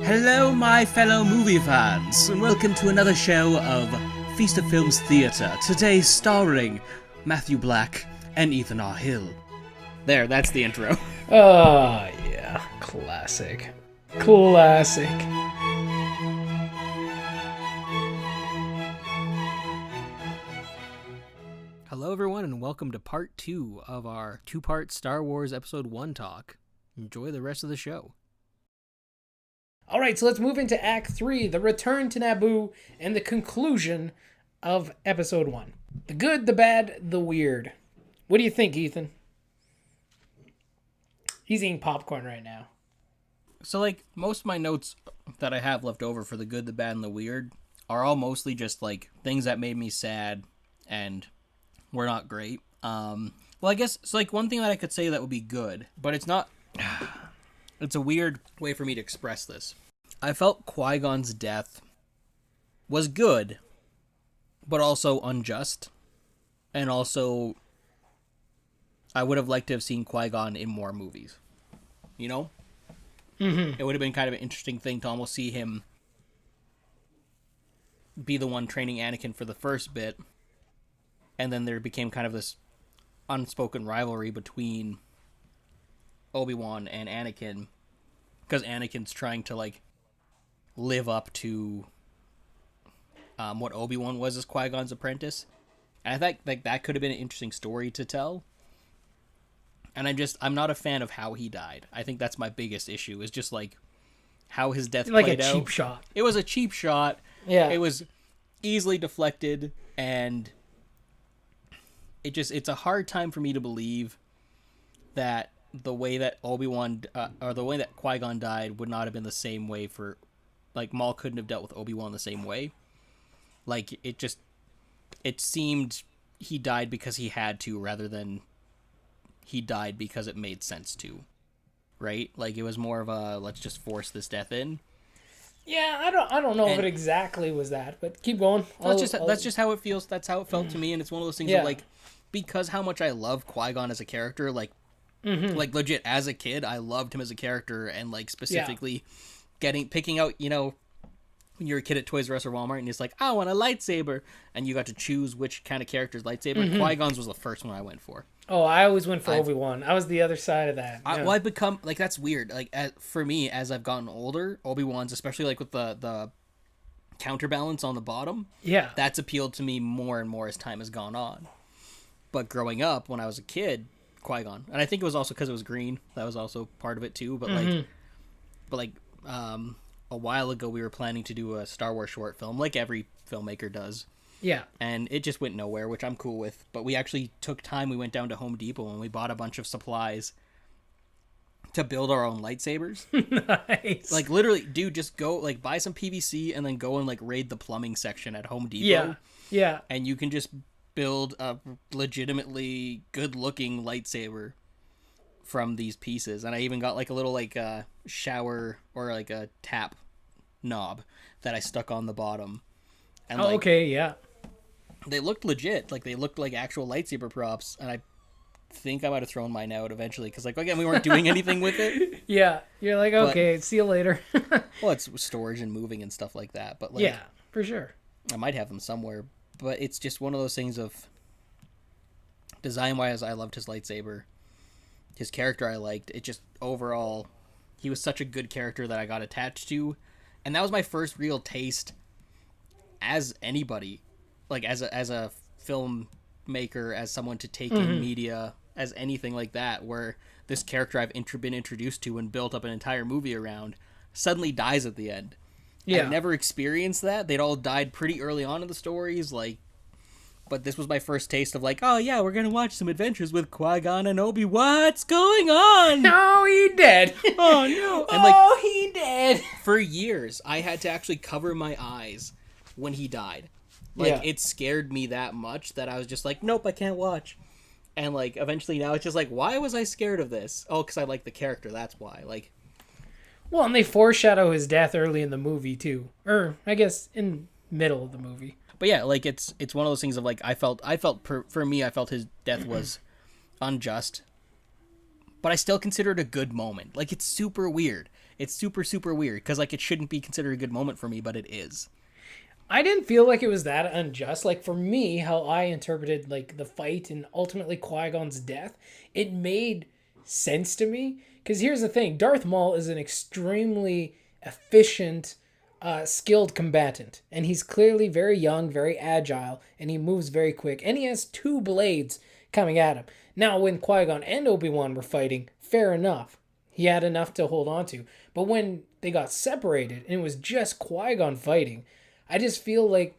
Hello, my fellow movie fans, and welcome to another show of Feast of Films Theatre, today starring Matthew Black and Ethan R. Hill. There, that's the intro. Oh, yeah. Classic. Classic. Hello, everyone, and welcome to part 2 of our two-part Star Wars Episode 1 talk. Enjoy the rest of the show. All right, so let's move into Act 3, the return to Naboo, and the conclusion of Episode 1. The good, the bad, the weird. What do you think, Ethan? He's eating popcorn right now. So, most of my notes that I have left over for the good, the bad, and the weird are all mostly just, things that made me sad and were not great. Well, I guess, one thing that I could say that would be good, but it's not... It's a weird way for me to express this. I felt Qui-Gon's death was good, but also unjust. And also, I would have liked to have seen Qui-Gon in more movies. You know? Mm-hmm. It would have been kind of an interesting thing to almost see him be the one training Anakin for the first bit. And then there became kind of this unspoken rivalry between Obi-Wan and Anakin, because Anakin's trying to live up to what Obi-Wan was as Qui-Gon's apprentice, and I think that could have been an interesting story to tell. And I'm not a fan of how he died. I think that's my biggest issue, is just how his death played out. Like a cheap shot. It was a cheap shot. Yeah. It was easily deflected, and it's a hard time for me to believe that the way that Obi-Wan, or the way that Qui-Gon died would not have been the same way for, Maul couldn't have dealt with Obi-Wan the same way. It seemed he died because he had to, rather than he died because it made sense to. Right? It was more of a, let's just force this death in. Yeah, I don't know if it exactly was that, but keep going. That's just how it feels. That's how it felt to me, and it's one of those things where, because how much I love Qui-Gon as a character, mm-hmm. Legit, as a kid, I loved him as a character, and, specifically picking out, when you're a kid at Toys R Us or Walmart, and it's I want a lightsaber, and you got to choose which kind of character's lightsaber. Mm-hmm. Qui-Gon's was the first one I went for. Oh, I always went for Obi-Wan. I was the other side of that. Yeah. I've become, that's weird. For me, as I've gotten older, Obi-Wan's, especially, with the counterbalance on the bottom, that's appealed to me more and more as time has gone on. But growing up, when I was a kid, Qui-Gon, and I think it was also because it was green. That was also part of it too. But a while ago, we were planning to do a Star Wars short film, like every filmmaker does. Yeah. And it just went nowhere, which I'm cool with. But we actually took time. We went down to Home Depot and we bought a bunch of supplies to build our own lightsabers. Nice. Literally, dude, just go buy some PVC and then go and raid the plumbing section at Home Depot. Yeah. Yeah. And you can just build a legitimately good-looking lightsaber from these pieces. And I even got a little shower or a tap knob that I stuck on the bottom. And okay, yeah. They looked legit. They looked like actual lightsaber props, and I think I might have thrown mine out eventually because again, we weren't doing anything with it. Yeah. You're okay, see you later. Well, it's storage and moving and stuff like that, but yeah, for sure. I might have them somewhere. But it's just one of those things of design-wise, I loved his lightsaber. His character I liked. It just, overall, he was such a good character that I got attached to. And that was my first real taste as anybody. As a filmmaker, as someone to take in media, as anything like that, where this character I've been introduced to and built up an entire movie around suddenly dies at the end. Yeah. I've never experienced that. They'd all died pretty early on in the stories, but this was my first taste of oh yeah, we're gonna watch some adventures with Qui-Gon and Obi. What's going on? No, he dead. Oh no. And he dead. For years, I had to actually cover my eyes when he died. It scared me that much that I was just nope, I can't watch. And eventually now it's just why was I scared of this? Oh, because I like the character. That's why. Well, and they foreshadow his death early in the movie, too. Or, I guess, in middle of the movie. But yeah, it's one of those things of, I felt his death was unjust. But I still consider it a good moment. It's super weird. It's super, super weird because like it shouldn't be considered a good moment for me, but it is. I didn't feel like it was that unjust. Like for me, how I interpreted like the fight and ultimately Qui-Gon's death, it made sense to me. Because here's the thing: Darth Maul is an extremely efficient, skilled combatant, and he's clearly very young, very agile, and he moves very quick, and he has two blades coming at him. Now, when Qui-Gon and Obi-Wan were fighting, fair enough, he had enough to hold on to. But when they got separated and it was just Qui-Gon fighting, I just feel like,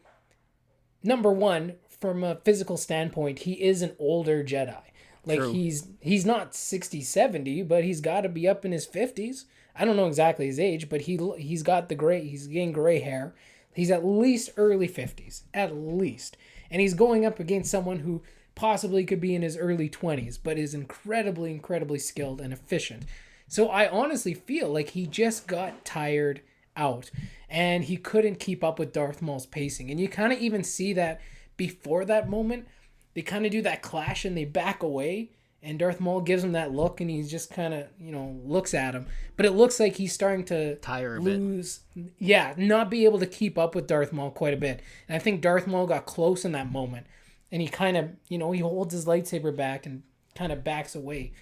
number one, from a physical standpoint, he is an older Jedi. Like, True. he's not 60, 70, but he's got to be up in his 50s. I don't know exactly his age, but he's got he's getting gray hair. He's at least early 50s, at least. And he's going up against someone who possibly could be in his early 20s, but is incredibly, incredibly skilled and efficient. So I honestly feel like he just got tired out and he couldn't keep up with Darth Maul's pacing. And you kind of even see that before that moment, they kind of do that clash and they back away, and Darth Maul gives him that look and he's just kind of, looks at him. But it looks like he's starting to Tire a lose. Yeah, not be able to keep up with Darth Maul quite a bit. And I think Darth Maul got close in that moment. And he kind of, he holds his lightsaber back and kind of backs away.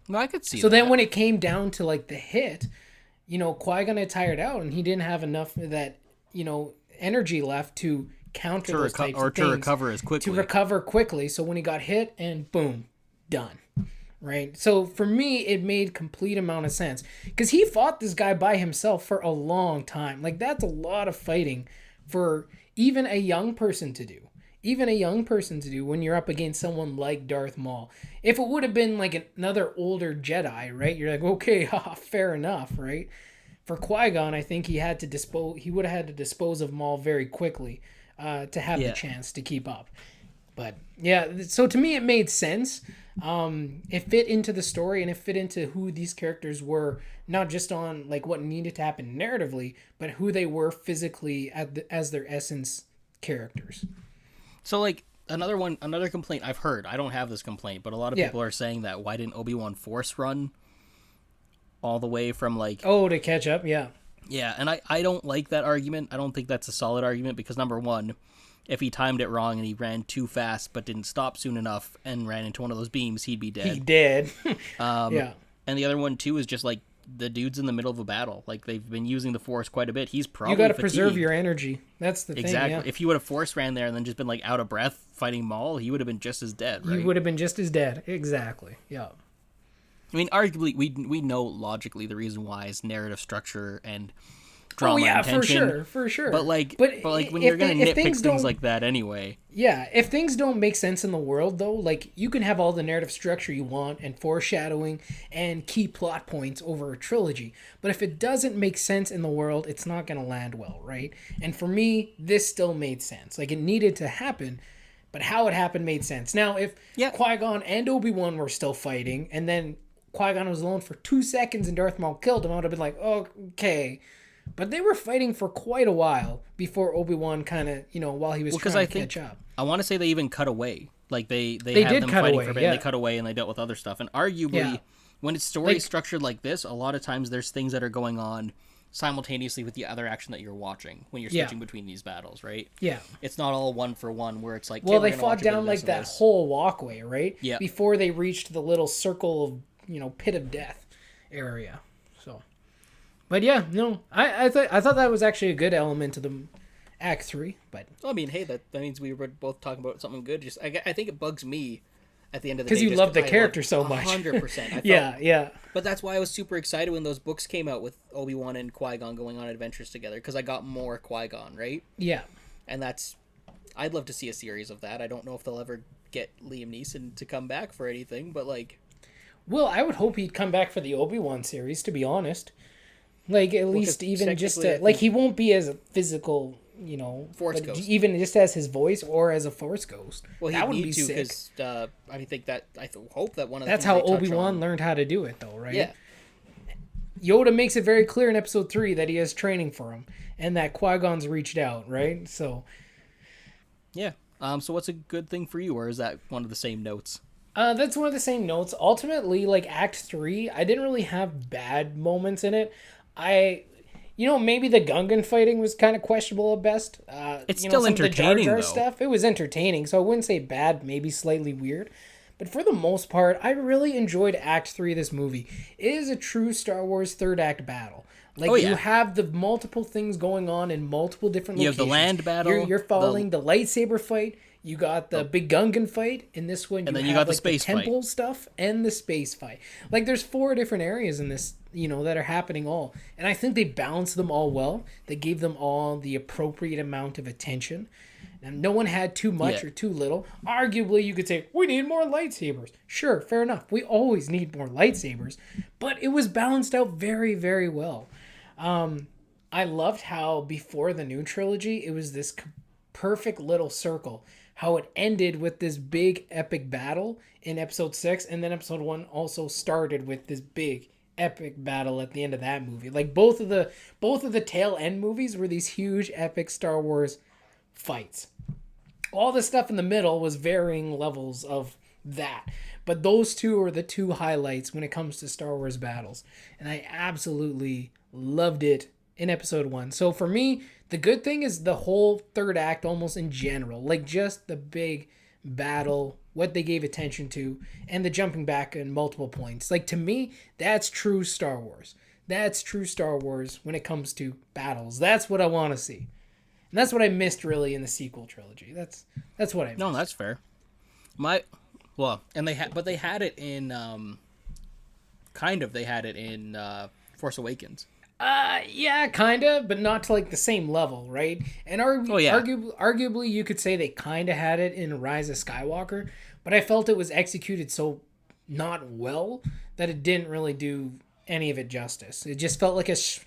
No, I could see so that. then when it came down to like the hit, Qui-Gon had tired out and he didn't have enough of that, energy left to counter those types of things. To recover as quickly. To recover quickly. So when he got hit and boom, done. Right? So for me, it made complete amount of sense. Because he fought this guy by himself for a long time. Like, that's a lot of fighting for even a young person to do. Even a young person to do when you're up against someone like Darth Maul. If it would have been like another older Jedi, right? You're like, okay, fair enough, right? For Qui-Gon, I think he would have had to dispose of Maul very quickly to have the chance to keep up. But yeah, so to me it made sense. It fit into the story and it fit into who these characters were, not just on like what needed to happen narratively, but who they were physically as their essence characters. So, like, another complaint I've heard, I don't have this complaint, but a lot of people are saying that why didn't Obi-Wan Force run all the way from, like... Oh, to catch up, yeah. Yeah, and I don't like that argument. I don't think that's a solid argument because, number one, if he timed it wrong and he ran too fast but didn't stop soon enough and ran into one of those beams, he'd be dead. He did. Yeah. And the other one, too, is just, like, the dude's in the middle of a battle. Like, they've been using the Force quite a bit. He's probably You got to fatigued. preserve your energy. That's the thing. Exactly. Yeah. If he would have Force ran there and then just been, like, out of breath fighting Maul, he would have been just as dead, right? He would have been just as dead. Exactly. Yeah. I mean, arguably, we know logically the reason why is narrative structure and drama and tension. for sure. But when you're going to nitpick things like that anyway. Yeah, if things don't make sense in the world, though, like, you can have all the narrative structure you want and foreshadowing and key plot points over a trilogy. But if it doesn't make sense in the world, it's not going to land well, right? And for me, this still made sense. Like, it needed to happen, but how it happened made sense. Now, if Qui-Gon and Obi-Wan were still fighting, and then Qui-Gon was alone for 2 seconds and Darth Maul killed him, I would have been like, okay. But they were fighting for quite a while before Obi-Wan kind of, while he was trying to catch up. I want to say they even cut away. Like, they had did them cut fighting away, for a bit, and they cut away and they dealt with other stuff. And arguably, when it's story structured like this, a lot of times there's things that are going on simultaneously with the other action that you're watching when you're switching between these battles, right? Yeah. It's not all one for one where it's like, well, they fought down like that whole walkway, right? Yeah. Before they reached the little circle of, pit of death area. So, but yeah, no, I thought that was actually a good element to the Act 3, but... Well, I mean, hey, that means we were both talking about something good. Just I think it bugs me at the end of the day. Because you love the character so much. 100%. Yeah. But that's why I was super excited when those books came out with Obi-Wan and Qui-Gon going on adventures together, because I got more Qui-Gon, right? Yeah. And I'd love to see a series of that. I don't know if they'll ever get Liam Neeson to come back for anything, but like... Well, I would hope he'd come back for the Obi-Wan series, to be honest. Like, at least even just to... Like, he won't be as a physical... Force ghost. Even just as his voice or as a Force ghost. Well, that would need be to sick. because I hope that one of the that's things how Obi-Wan learned how to do it, though, right? Yeah. Yoda makes it very clear in Episode 3 that he has training for him, and that Qui-Gon's reached out, right? So. Yeah. So what's a good thing for you, or is that one of the same notes? That's one of the same notes. Ultimately, like Act 3, I didn't really have bad moments in it. Maybe the Gungan fighting was kind of questionable at best. It's still some entertaining, of the Jar Jar though. stuff, it was entertaining, so I wouldn't say bad, maybe slightly weird. But for the most part, I really enjoyed Act 3 of this movie. It is a true Star Wars third act battle. Like, Oh, yeah. you have the multiple things going on in multiple different You locations. have the land battle. You're following the lightsaber fight. You got the big Gungan fight. In this one, And then you have got the like space the temple stuff and the space fight. Like, there's 4 different areas in this, that are happening all. And I think they balanced them all well. They gave them all the appropriate amount of attention. And no one had too much or too little. Arguably, you could say, we need more lightsabers. Sure, fair enough. We always need more lightsabers. But it was balanced out very, very well. I loved how before the new trilogy, it was this perfect little circle. How it ended with this big epic battle in episode 6, and then episode 1 also started with this big epic battle at the end of that movie. Like both of the tail end movies were these huge epic Star Wars fights. All the stuff in the middle was varying levels of that. But those two are the 2 highlights when it comes to Star Wars battles. And I absolutely loved it in episode 1. So for me, the good thing is the whole third act almost in general. Like just the big battle, what they gave attention to, and the jumping back in multiple points. Like to me, that's true Star Wars. That's true Star Wars when it comes to battles. That's what I want to see. And that's what I missed really in the sequel trilogy. That's what I missed. No, that's fair. But they had it in they had it in Force Awakens. Yeah, kind of, but not to like the same level, right? And arguably, you could say they kind of had it in Rise of Skywalker, but I felt it was executed so not well that it didn't really do any of it justice. It just felt like a smodge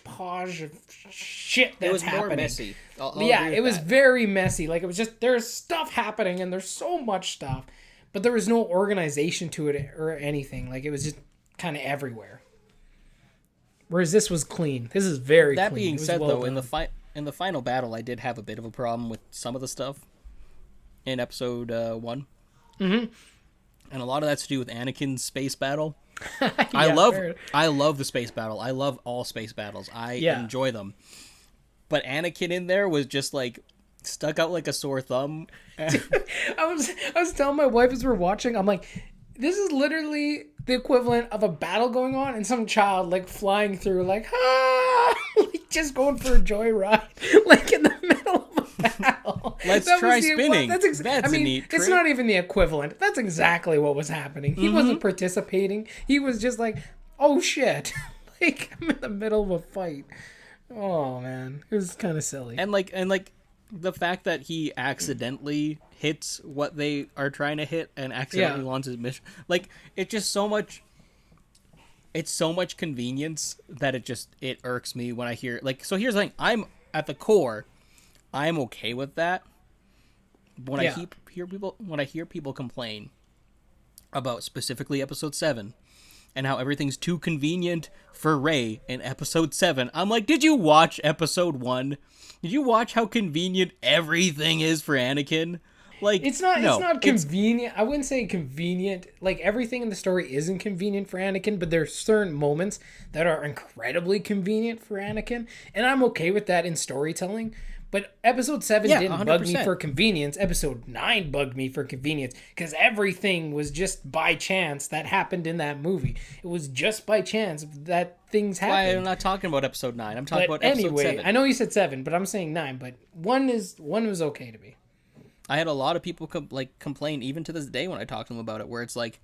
podge of shit that's It was happening. more messy. It was very messy. Like it was just there's stuff happening and there's so much stuff, but there was no organization to it or anything. Like it was just kind of everywhere. Whereas this was clean. This is very that clean. being said, well though, done. in the final battle, I did have a bit of a problem with some of the stuff in episode 1. Mm-hmm. And a lot of that's to do with Anakin's space battle. Fair. I love the space battle. I love all space battles. I enjoy them. But Anakin in there was just like stuck out like a sore thumb. I was telling my wife as we're watching, I'm like, this is literally the equivalent of a battle going on and some child like flying through like like just going for a joyride like in the middle of a battle. Let's try spinning. That's a neat trick. It's not even the equivalent. That's exactly what was happening. He wasn't participating. He was just like, oh shit. Like I'm in the middle of a fight. Oh man. It was kind of silly. And like the fact that he accidentally hits what they are trying to hit and accidentally launches his mission. Like, it's just so much... It's so much convenience that it irks me when I hear... Like, so here's the thing. I'm, at the core, I'm okay with that. When I hear people complain about specifically Episode 7 and how everything's too convenient for Rey in Episode 7, I'm like, did you watch Episode 1? Did you watch how convenient everything is for Anakin? Like, it's not convenient. I wouldn't say convenient. Like everything in the story isn't convenient for Anakin, but there's certain moments that are incredibly convenient for Anakin, and I'm okay with that in storytelling. But episode 7 didn't 100%. bug me for convenience. Episode 9 bugged me for convenience because everything was just by chance that happened in that movie. It was just by chance that things happened. I'm not talking about episode 9. I'm talking about episode 7. I know you said 7, but I'm saying 9. But 1 was okay to me. I had a lot of people complain even to this day when I talk to them about it, where it's like,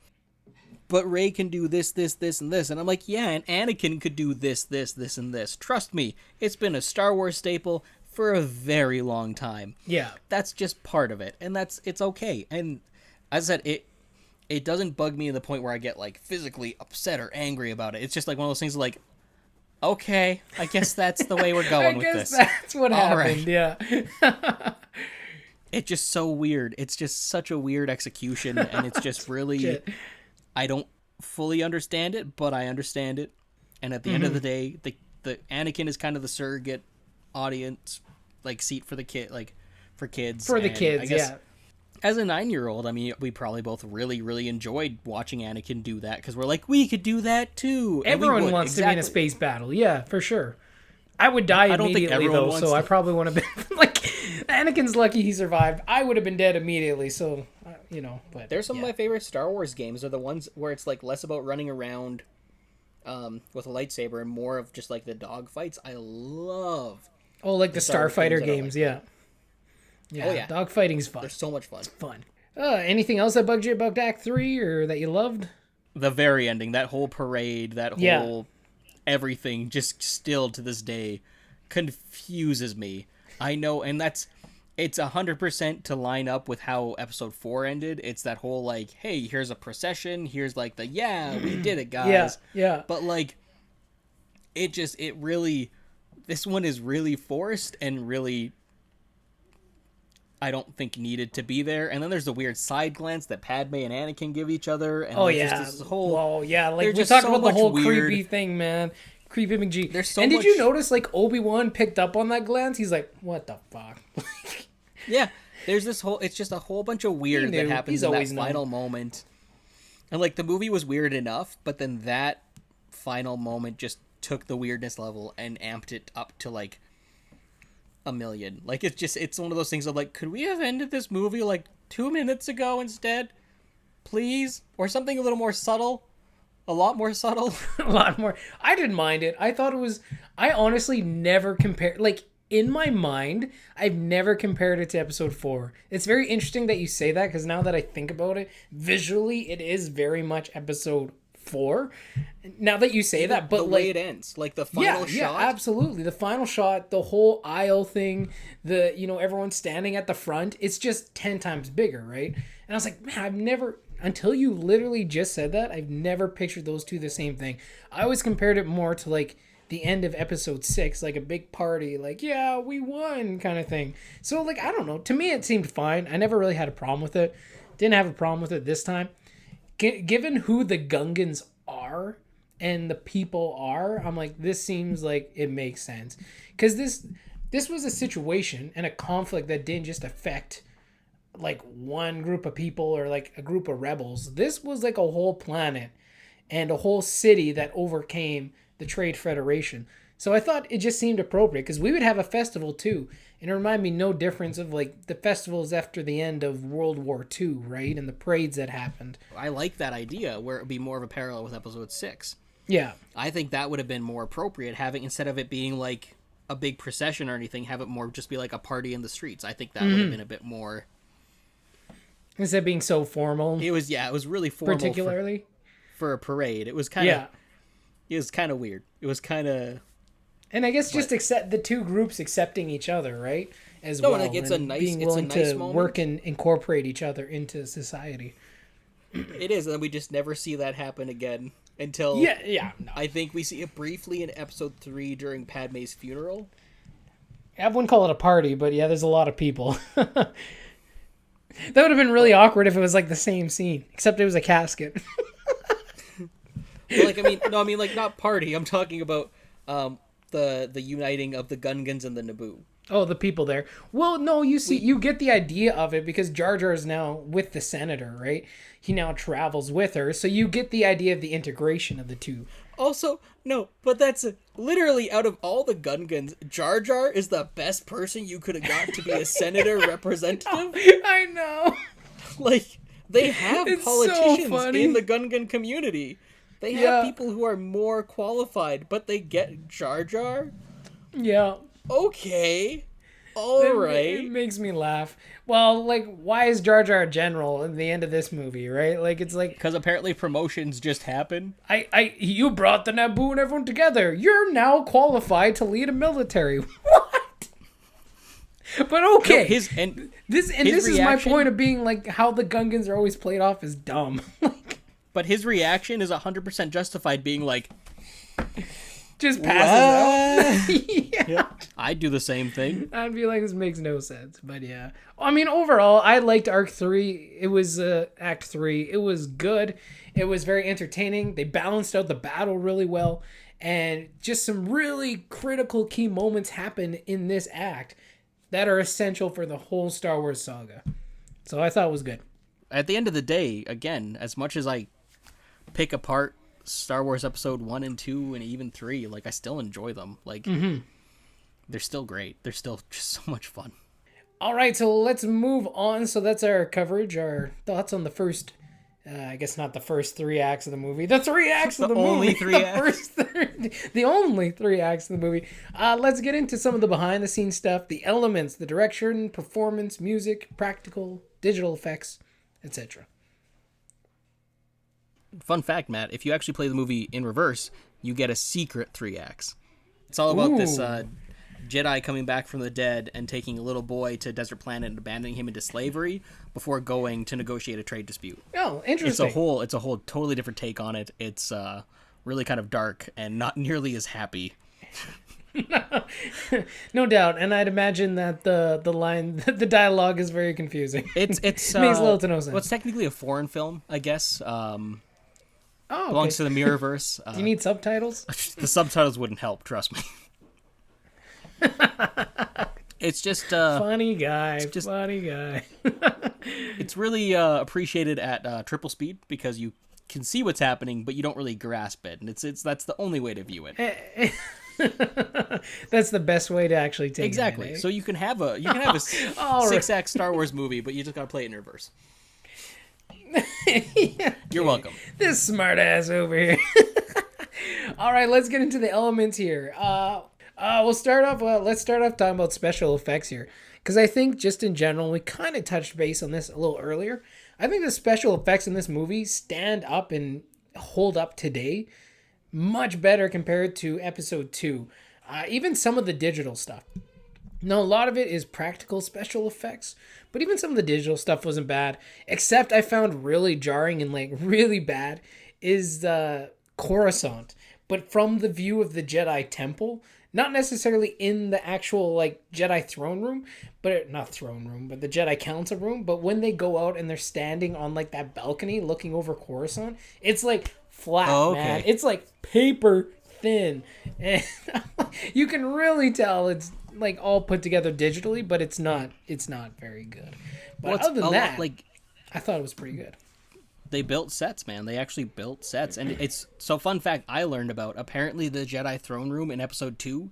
but Rey can do this, this, this, and this. And I'm like, yeah, and Anakin could do this, this, this, and this. Trust me, it's been a Star Wars staple for a very long time. Yeah. That's just part of it. And it's okay. And as I said, it doesn't bug me to the point where I get like physically upset or angry about it. It's just like one of those things like, okay, I guess that's the way we're going with this. That's what happened, yeah. It's just so weird. It's just such a weird execution, and it's just really... I don't fully understand it, but I understand it. And at the end of the day, the Anakin is kind of the surrogate audience, like, seat for the kid, like, for kids. For the kids, I guess, As a 9-year-old, I mean, we probably both really, really enjoyed watching Anakin do that because we're like, we could do that too. And we Everyone would, wants to be in a space battle. Yeah, for sure. I would die I don't think immediately, everyone though, wants so I to. probably would have been... like, Anakin's lucky he survived. I would have been dead immediately, so, you know, but... There's some of my favorite Star Wars games are the ones where it's, like, less about running around with a lightsaber and more of just, like, the dog fights. I love... Oh, like the Starfighter games, yeah. Yeah, oh, yeah. Dogfighting's fun. They're so much fun. It's fun. Anything else that bugged you about Act 3 or that you loved? The very ending, that whole parade, that whole everything, just still to this day confuses me. I know, and it's 100% to line up with how episode 4 ended. It's that whole, like, hey, here's a procession, here's, like, we did it, guys. Yeah. But, like, it really, this one is really forced and really, I don't think needed to be there. And then there's the weird side glance that Padme and Anakin give each other. And Just this whole... Well, yeah, like, we just talked so about the whole weird... creepy thing, man. Creepy McG. There's so and much... did you notice, like, Obi-Wan picked up on that glance? He's like, what the fuck? Yeah, there's this whole... It's just a whole bunch of weird that happens in that final moment. And, like, the movie was weird enough, but then that final moment just took the weirdness level and amped it up to, like, 1,000,000. Like, it's one of those things of, like, could we have ended this movie, like, 2 minutes ago instead? Please? Or something a little more subtle? A lot more subtle? A lot more. I didn't mind it. I thought it was... I honestly never compared... Like, in my mind, I've never compared it to episode 4. It's very interesting that you say that, because now that I think about it, visually, it is very much episode 4. Now that you say that, but the like... way it ends. Like, the final shot. Yeah, absolutely. The final shot, the whole aisle thing, everyone standing at the front, it's just 10 times bigger, right? And I was like, man, I've never... Until you literally just said that, I've never pictured those two the same thing. I always compared it more to, like, the end of episode 6, like a big party, like, yeah, we won kind of thing. So, like, I don't know. To me, it seemed fine. I never really had a problem with it. Didn't have a problem with it this time. Given who the Gungans are and the people are, I'm like, this seems like it makes sense. Because this was a situation and a conflict that didn't just affect... like one group of people or like a group of rebels. This was like a whole planet and a whole city that overcame the Trade Federation. So I thought it just seemed appropriate because we would have a festival too. And it reminded me no difference of like the festivals after the end of World War II, right? And the parades that happened. I like that idea where it would be more of a parallel with episode 6. Yeah. I think that would have been more appropriate, having, instead of it being like a big procession or anything, have it more just be like a party in the streets. I think that would have been a bit more... Instead of being so formal. It was really formal. Particularly? For a parade. It was kind of... Yeah. It was kind of weird. It was kind of... And I guess just accept the two groups accepting each other, right? As well. Like it's and being willing to work and incorporate each other into society. It is, and then we just never see that happen again until... Yeah. No. I think we see it briefly in episode 3 during Padme's funeral. I wouldn't call it a party, but yeah, there's a lot of people. That would have been really awkward if it was like the same scene, except it was a casket. Like, I mean, like, not party. I'm talking about the uniting of the Gungans and the Naboo. Oh, the people there. Well, no, you see, you get the idea of it because Jar Jar is now with the senator, right? He now travels with her, so you get the idea of the integration of the two. Also, no, but that's literally out of all the Gungans, Jar Jar is the best person you could have got to be a senator representative. I know. Like, they have politicians so in the Gungan community. They have people who are more qualified, but they get Jar Jar? Yeah. Okay. Alright. It makes me laugh. Well, like, why is Jar Jar a general in the end of this movie, right? Like, it's like... Because apparently promotions just happen. You brought the Naboo and everyone together. You're now qualified to lead a military. What? But okay. No, this is my point of being, like, how the Gungans are always played off as dumb. But his reaction is 100% justified, being like... Just passes out. Yeah. I'd do the same thing. I'd be like, this makes no sense. But yeah. I mean, overall, I liked Arc 3. It was Act 3. It was good. It was very entertaining. They balanced out the battle really well. And just some really critical key moments happen in this act that are essential for the whole Star Wars saga. So I thought it was good. At the end of the day, again, as much as I pick apart Star Wars Episode 1 and 2 and even 3, like, I still enjoy them. Like, they're still great. They're still just so much fun. All right, so let's move on. So that's our coverage, our thoughts on the first, I guess not the first 3 acts of the movie, the 3 acts of the movie. Only 3 acts. The only 3 acts of the movie. Let's get into some of the behind-the-scenes stuff, the elements, the direction, performance, music, practical, digital effects, etc. Fun fact, Matt, if you actually play the movie in reverse, you get a secret 3 acts. It's all about this Jedi coming back from the dead and taking a little boy to a desert planet and abandoning him into slavery before going to negotiate a trade dispute. Oh, interesting. It's a whole totally different take on it. It's really kind of dark and not nearly as happy. No doubt, and I'd imagine that the dialogue is very confusing. It's makes little to no sense. Well, it's technically a foreign film, I guess. Okay. Belongs to the Mirrorverse. Do you need subtitles? The subtitles wouldn't help, trust me. It's just funny guy. It's really appreciated at triple speed because you can see what's happening, but you don't really grasp it, and that's the only way to view it. That's the best way to actually take exactly. it. Exactly. So you can have a 6-act Star Wars movie, but you just gotta play it in reverse. You're welcome. This smart ass over here. All right, let's get into the elements here. Let's start off talking about special effects here, because I think just in general we kind of touched base on this a little earlier. I think the special effects in this movie stand up and hold up today much better compared to Episode 2. Even some of the digital stuff. No, a lot of it is practical special effects, but even some of the digital stuff wasn't bad. Except I found really jarring and like really bad is Coruscant, but from the view of the Jedi Temple. Not necessarily in the actual like Jedi throne room, but not throne room, but the Jedi Council room. But when they go out and they're standing on like that balcony looking over Coruscant, it's like flat, man. It's like paper thin, and you can really tell it's like all put together digitally, but it's not very good. But other than that, I thought it was pretty good. They built sets, man. They actually built sets. And it's so fun fact I learned about, apparently the Jedi throne room in Episode 2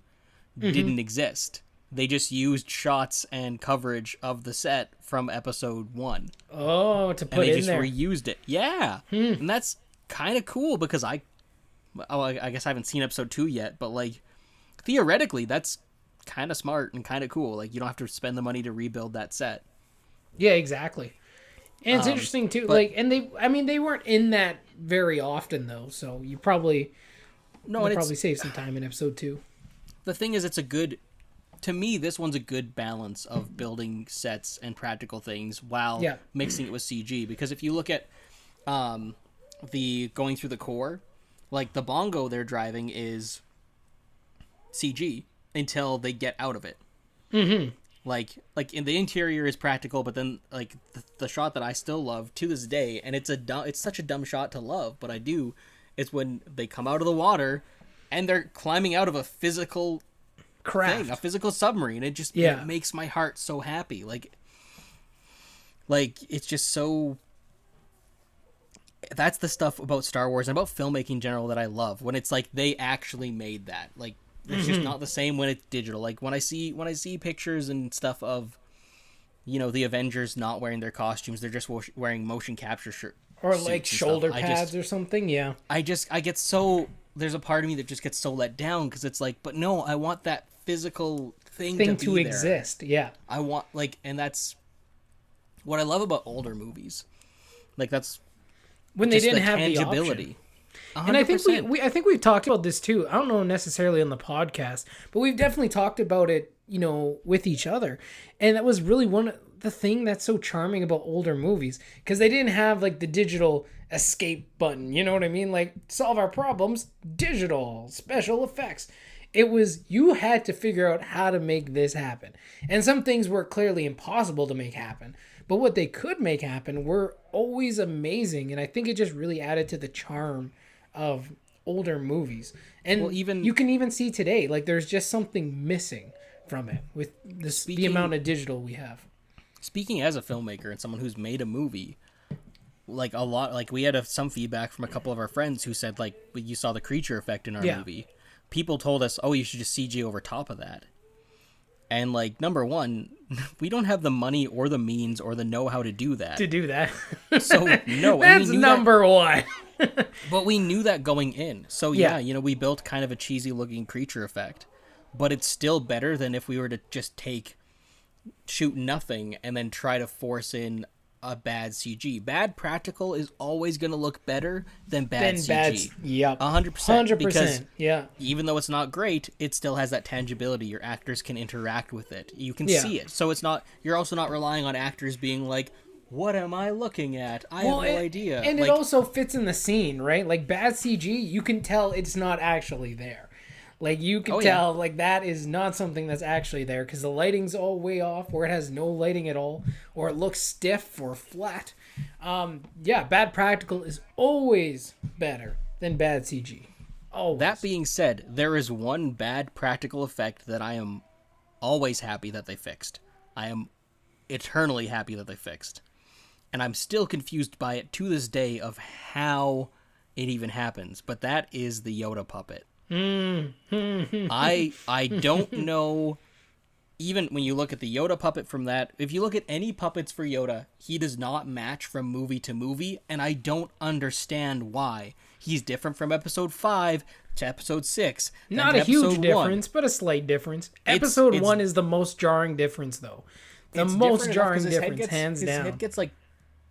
didn't exist. They just used shots and coverage of the set from Episode 1. Oh, to put in there. And they just reused it. Yeah. And that's kind of cool because I guess I haven't seen Episode 2 yet, but like theoretically that's kind of smart and kind of cool. Like you don't have to spend the money to rebuild that set. Yeah, exactly. And it's interesting too, they weren't in that very often though, so you probably save some time in Episode 2. The thing is, to me, this one's a good balance of building sets and practical things while mixing it with CG. Because if you look at the going through the core, like the bongo they're driving is CG until they get out of it. Mm-hmm. Like in the interior is practical, but then like the shot that I still love to this day, and it's such a dumb shot to love, but I do, is when they come out of the water and they're climbing out of a physical craft, a physical submarine. It just it makes my heart so happy. Like it's just so. That's the stuff about Star Wars and about filmmaking in general that I love. When it's like they actually made that, like. It's just not the same when it's digital. Like when I see pictures and stuff of, the Avengers not wearing their costumes, they're just wearing motion capture shirts or like shoulder pads or something. Yeah. I get so, there's a part of me that just gets so let down because it's like, but no, I want that physical thing to exist. Yeah. I want and that's what I love about older movies. Like that's when they didn't have tangibility. The option. 100%. And I think we've talked about this too. I don't know necessarily on the podcast, but we've definitely talked about it, with each other. And that was really one of the thing that's so charming about older movies, because they didn't have like the digital escape button. You know what I mean? Like solve our problems, digital special effects. It was you had to figure out how to make this happen. And some things were clearly impossible to make happen. But what they could make happen were always amazing. And I think it just really added to the charm of older movies. And you can even see today, like there's just something missing from it with the amount of digital we have. speaking as a filmmaker and someone who's made a movie, like a lot, like we had some feedback from a couple of our friends who said, like, you saw the creature effect in our movie. People told us, oh, you should just CG over top of that. And, like, number one, we don't have the money or the means or the know-how to do that. So, no. That's number one. But we knew that going in. So, yeah, you know, we built kind of a cheesy-looking creature effect. But it's still better than if we were to just shoot nothing and then try to force in a bad CG. Bad practical is always going to look better than bad CG. Yep. 100%. 100%. Because yeah. even though it's not great, it still has that tangibility. Your actors can interact with it. You can see it. So you're also not relying on actors being like, what am I looking at? I have no idea. And it also fits in the scene, right? Like, bad CG, you can tell it's not actually there. Like, you can tell, like, that is not something that's actually there because the lighting's all way off, or it has no lighting at all, or it looks stiff or flat. Bad practical is always better than bad CG. Always. That being said, there is one bad practical effect that I am always happy that they fixed. I am eternally happy that they fixed. And I'm still confused by it to this day of how it even happens. But that is the Yoda puppet. I don't know, even when you look at the Yoda puppet from that, if you look at any puppets for Yoda, he does not match from movie to movie, and I don't understand why. He's different from episode 5 to episode 6. Not a huge difference, but a slight difference. Episode 1 is the most jarring difference, though. The most jarring difference, hands down. His head gets, like,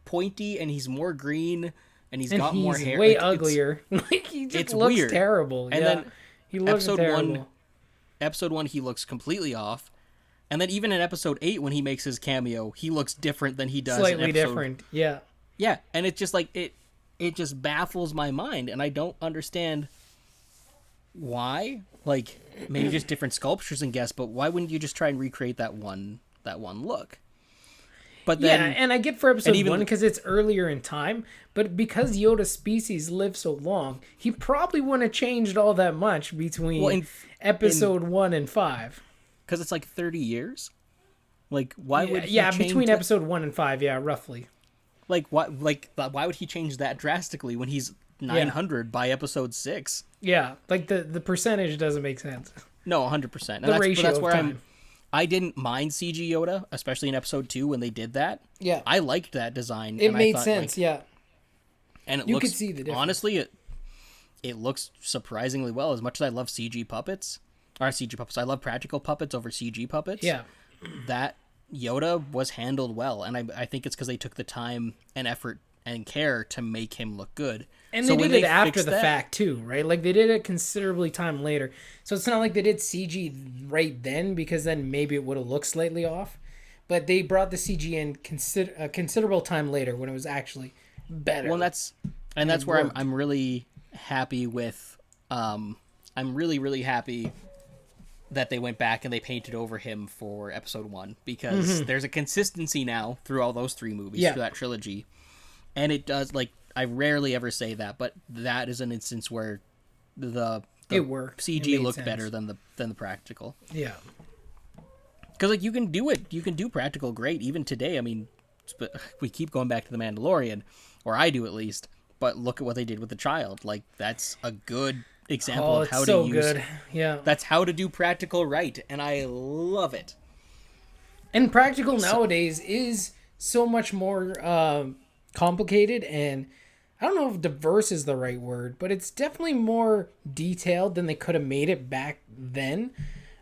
pointy, and he's more green, and he's got more hair. He's way uglier. Like, he just looks weird. Terrible. And then he looks terrible. Episode 1, he looks completely off. And then even in episode 8, when he makes his cameo, he looks different than he does Slightly different, yeah. Yeah, and it's just like, it just baffles my mind, and I don't understand why. Like, maybe just different sculptures and guess, but why wouldn't you just try and recreate that one look? But then, and I get for episode 1 because it's earlier in time, but because Yoda's species lived so long, he probably wouldn't have changed all that much between episode 1 and 5. Because it's like 30 years? Like, why would he change between episode 1 and 5, roughly. Like, why would he change that drastically when he's 900 by episode 6? Yeah, like the percentage doesn't make sense. No, 100%. And the ratio that's where of time. I didn't mind CG Yoda, especially in episode 2 when they did that. Yeah. I liked that design. It made sense, And you could see the difference. Honestly, it looks surprisingly well. As much as I love CG puppets, I love practical puppets over CG puppets. Yeah. That Yoda was handled well, and I think it's because they took the time and effort and care to make him look good. And they did it after the fact too, right? Like, they did it considerably time later. So it's not like they did CG right then, because then maybe it would have looked slightly off. But they brought the CG in a considerable time later when it was actually better. Well, that's where I'm really happy with. I'm really, really happy that they went back and they painted over him for episode 1, because there's a consistency now through all those 3 movies, through that trilogy. And it does, like, I rarely ever say that, but that is an instance where it worked. CG looked better than the practical. Yeah. Because, like, you can do practical great even today. I mean, we keep going back to The Mandalorian, or I do at least, but look at what they did with the child. Like, that's a good example of how to use. Good. Yeah. That's how to do practical right, and I love it. And practical nowadays is so much more complicated, and I don't know if diverse is the right word, but it's definitely more detailed than they could have made it back then.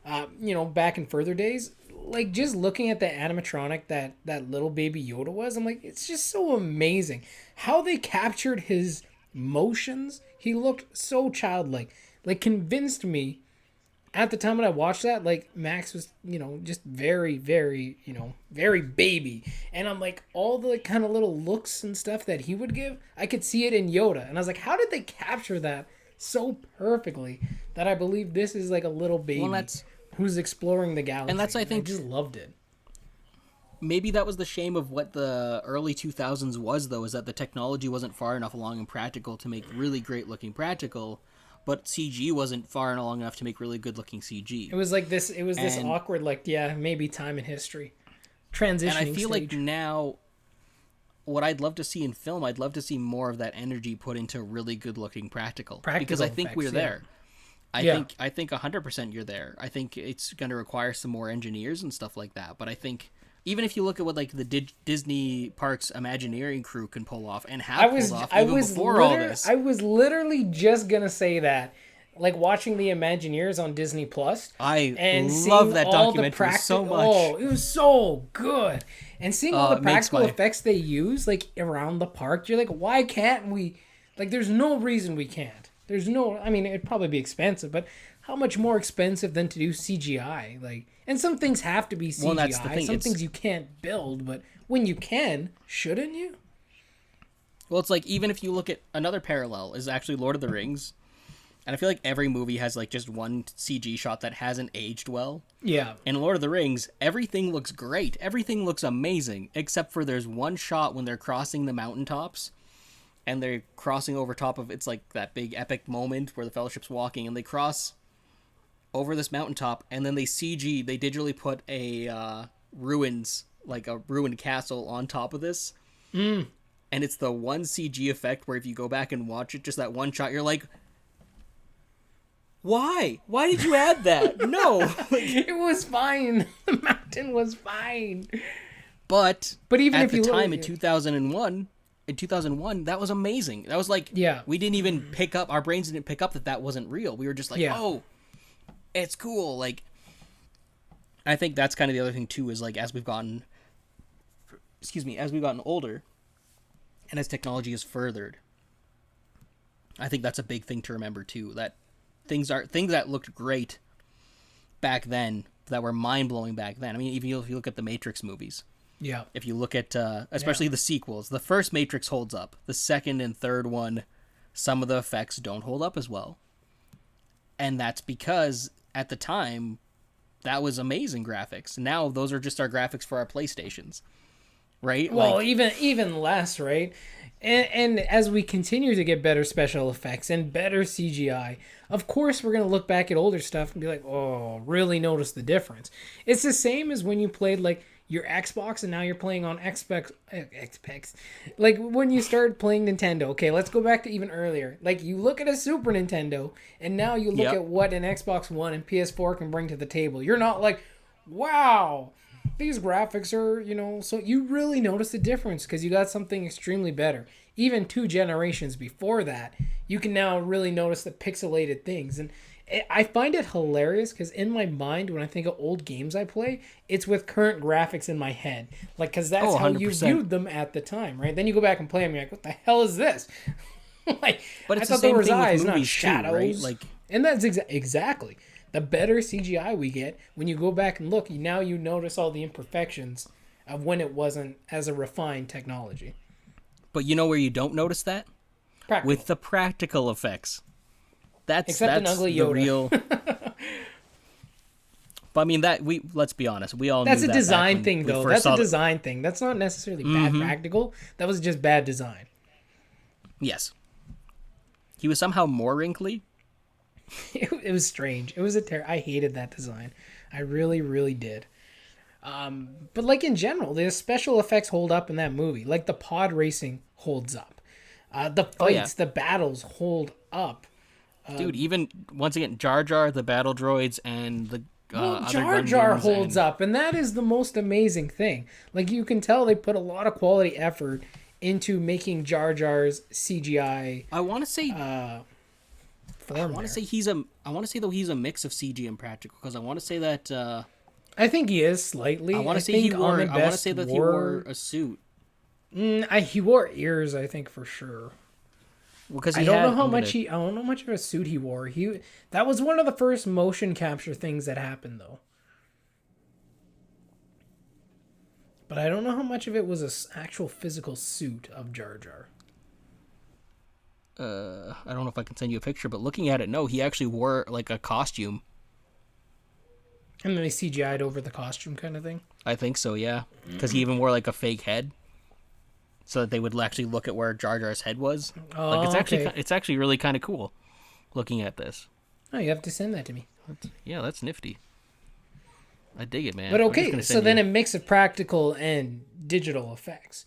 Back in further days. Like, just looking at the animatronic that little baby Yoda was, I'm like, it's just so amazing how they captured his motions. He looked so childlike. Like, convinced me at the time when I watched that, like, Max was, just very, very, very baby. And I'm like, all the kind of little looks and stuff that he would give, I could see it in Yoda. And I was like, how did they capture that so perfectly that I believe this is like a little baby who's exploring the galaxy? And that's, I think, I just loved it. Maybe that was the shame of what the early 2000s was, though, is that the technology wasn't far enough along in practical to make really great looking practical, but CG wasn't far along enough to make really good looking CG. It was like this. It was this awkward, like, maybe time in history. transitioning And I feel stage. like now, what I'd love to see in film, I'd love to see more of that energy put into really good looking practical. Because I think effects, we're there. Yeah. I think 100% you're there. I think it's going to require some more engineers and stuff like that. But I think even if you look at what like the Disney Parks Imagineering crew can pull off and have pulled off even before all this. I was literally just gonna say that, like watching the Imagineers on Disney Plus, I and love seeing that all the documentary so much. Oh, it was so good, and seeing all the It makes practical effects they use like around the park. You're like, why can't we? Like, there's no reason we can't. There's no. I mean, it'd probably be expensive, but how much more expensive than to do CGI? Like, and some things have to be CGI. Well, that's the thing. Some things you can't build, but when you can, shouldn't you? Well, it's like even if you look at another parallel is actually Lord of the Rings. And I feel like every movie has like just one CG shot that hasn't aged well. Yeah. In Lord of the Rings, everything looks great. Everything looks amazing, except for there's one shot when they're crossing the mountaintops and they're crossing over top of, it's like that big epic moment where the Fellowship's walking and they cross over this mountaintop and then they digitally put a ruins, like a ruined castle on top of this. And it's the one CG effect where if you go back and watch it, just that one shot, you're like, why? Why did you add that? No. It was fine. The mountain was fine. But even at if the you time in 2001, that was amazing. That was like, yeah, we didn't even pick up, our brains didn't pick up that wasn't real. We were just like, oh, it's cool. Like, I think that's kind of the other thing too, is like as we've gotten older and as technology is furthered, I think that's a big thing to remember too, that things that looked great back then, that were mind-blowing back then. I mean, even if you look at the Matrix movies, yeah, if you look at especially the sequels, the first Matrix holds up. The second and third one, some of the effects don't hold up as well, and that's because at the time that was amazing graphics. Now those are just our graphics for our PlayStations, right? Well, like, even less, right? And as we continue to get better special effects and better CGI, of course we're going to look back at older stuff and be like, oh, really notice the difference. It's the same as when you played like your Xbox and now you're playing on Xbox. Like when you started playing Nintendo. Okay, let's go back to even earlier. Like you look at a Super Nintendo and now you look at what an Xbox One and PS4 can bring to the table. You're not like, wow, these graphics are, so you really notice the difference because you got something extremely better. Even 2 generations before that, you can now really notice the pixelated things. And I find it hilarious because in my mind, when I think of old games I play, it's with current graphics in my head. Like, because that's how you viewed them at the time, right? Then you go back and play them, you're like, what the hell is this? Like, but it's I thought the same there was thing eyes, with not movies shadows. too, right? Like, and that's exactly. The better CGI we get, when you go back and look, now you notice all the imperfections of when it wasn't as a refined technology. But you know where you don't notice that? Practical. With the practical effects. That's an ugly Yoda. The real. But I mean, let's be honest, we all that's knew a that design thing, though. That's a design thing. That's not necessarily bad practical. That was just bad design. Yes. He was somehow more wrinkly. It was strange. It was I hated that design. I really, really did. But like in general, the special effects hold up in that movie. Like the pod racing holds up. The fights, the battles hold up. Dude, even once again, Jar Jar, the battle droids, and the Jar Jar holds up, and that is the most amazing thing. Like you can tell they put a lot of quality effort into making Jar Jar's CGI. I want to say. I want to say he's a mix of CG and practical, because I want to say that. I think he is slightly. I want to say he wore a suit. He wore ears, I think, for sure. Because I don't know how much of a suit he wore. That was one of the first motion capture things that happened, though. But I don't know how much of it was an actual physical suit of Jar Jar. I don't know if I can send you a picture, but looking at it, no, he actually wore like a costume. And then they CGI'd over the costume kind of thing? I think so, yeah. Because he even wore like a fake head, so that they would actually look at where Jar Jar's head was. Oh, like it's actually really kind of cool looking at this. Oh, you have to send that to me. That's nifty. I dig it, man. But okay, so then a mix of practical and digital effects.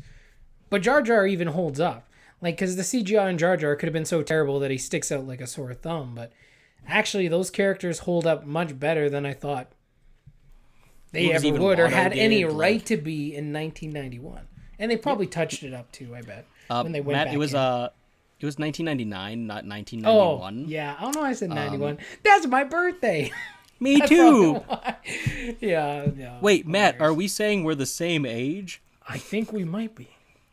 But Jar Jar even holds up. Like, because the CGI on Jar Jar could have been so terrible that he sticks out like a sore thumb. But actually, those characters hold up much better than I thought they ever would or had any right to be in 1991. And they probably touched it up too, I bet. When they went Matt, back it was in. it was 1999, not 1991. Oh, yeah. I don't know why I said 91. That's my birthday. Me too. Yeah. Wait, Matt, are we saying we're the same age? I think we might be.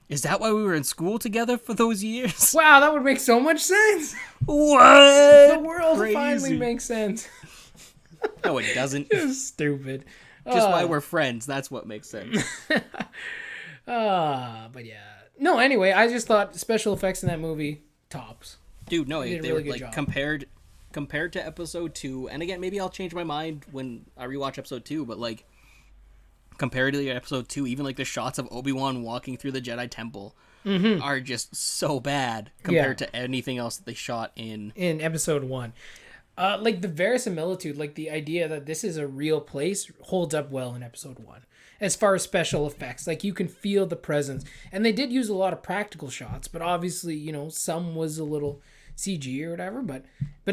Is that why we were in school together for those years? Wow, that would make so much sense. What? The world Crazy. finally makes sense. No, it doesn't. It's stupid. Just why we're friends. That's what makes sense. But yeah. No, anyway, I just thought special effects in that movie, tops. Dude, no, They did a they really were good like job. compared to episode 2, and again, maybe I'll change my mind when I rewatch episode 2, but like compared to episode 2, even like the shots of Obi-Wan walking through the Jedi Temple are just so bad compared to anything else that they shot in episode 1. Like the verisimilitude, like the idea that this is a real place holds up well in episode 1. As far as special effects, like you can feel the presence. And they did use a lot of practical shots, but obviously, you know, some was a little CG or whatever. But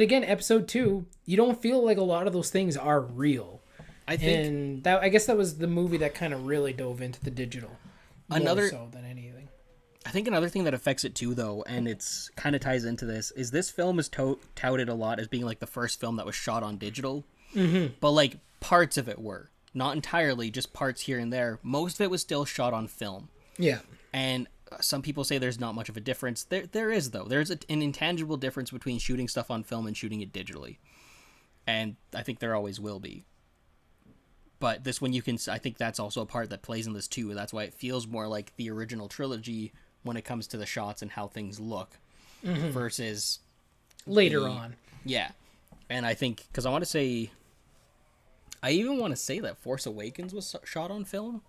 again, episode 2, you don't feel like a lot of those things are real. I guess that was the movie that kind of really dove into the digital more so than anything. I think another thing that affects it too, though, and it's kind of ties into this film is touted a lot as being like the first film that was shot on digital, but like parts of it were. Not entirely, just parts here and there. Most of it was still shot on film. Yeah. And some people say there's not much of a difference. There is, though. There's an intangible difference between shooting stuff on film and shooting it digitally. And I think there always will be. But this one I think that's also a part that plays in this too. That's why it feels more like the original trilogy when it comes to the shots and how things look versus later on. Yeah. And I think, because I even want to say that Force Awakens was shot on film.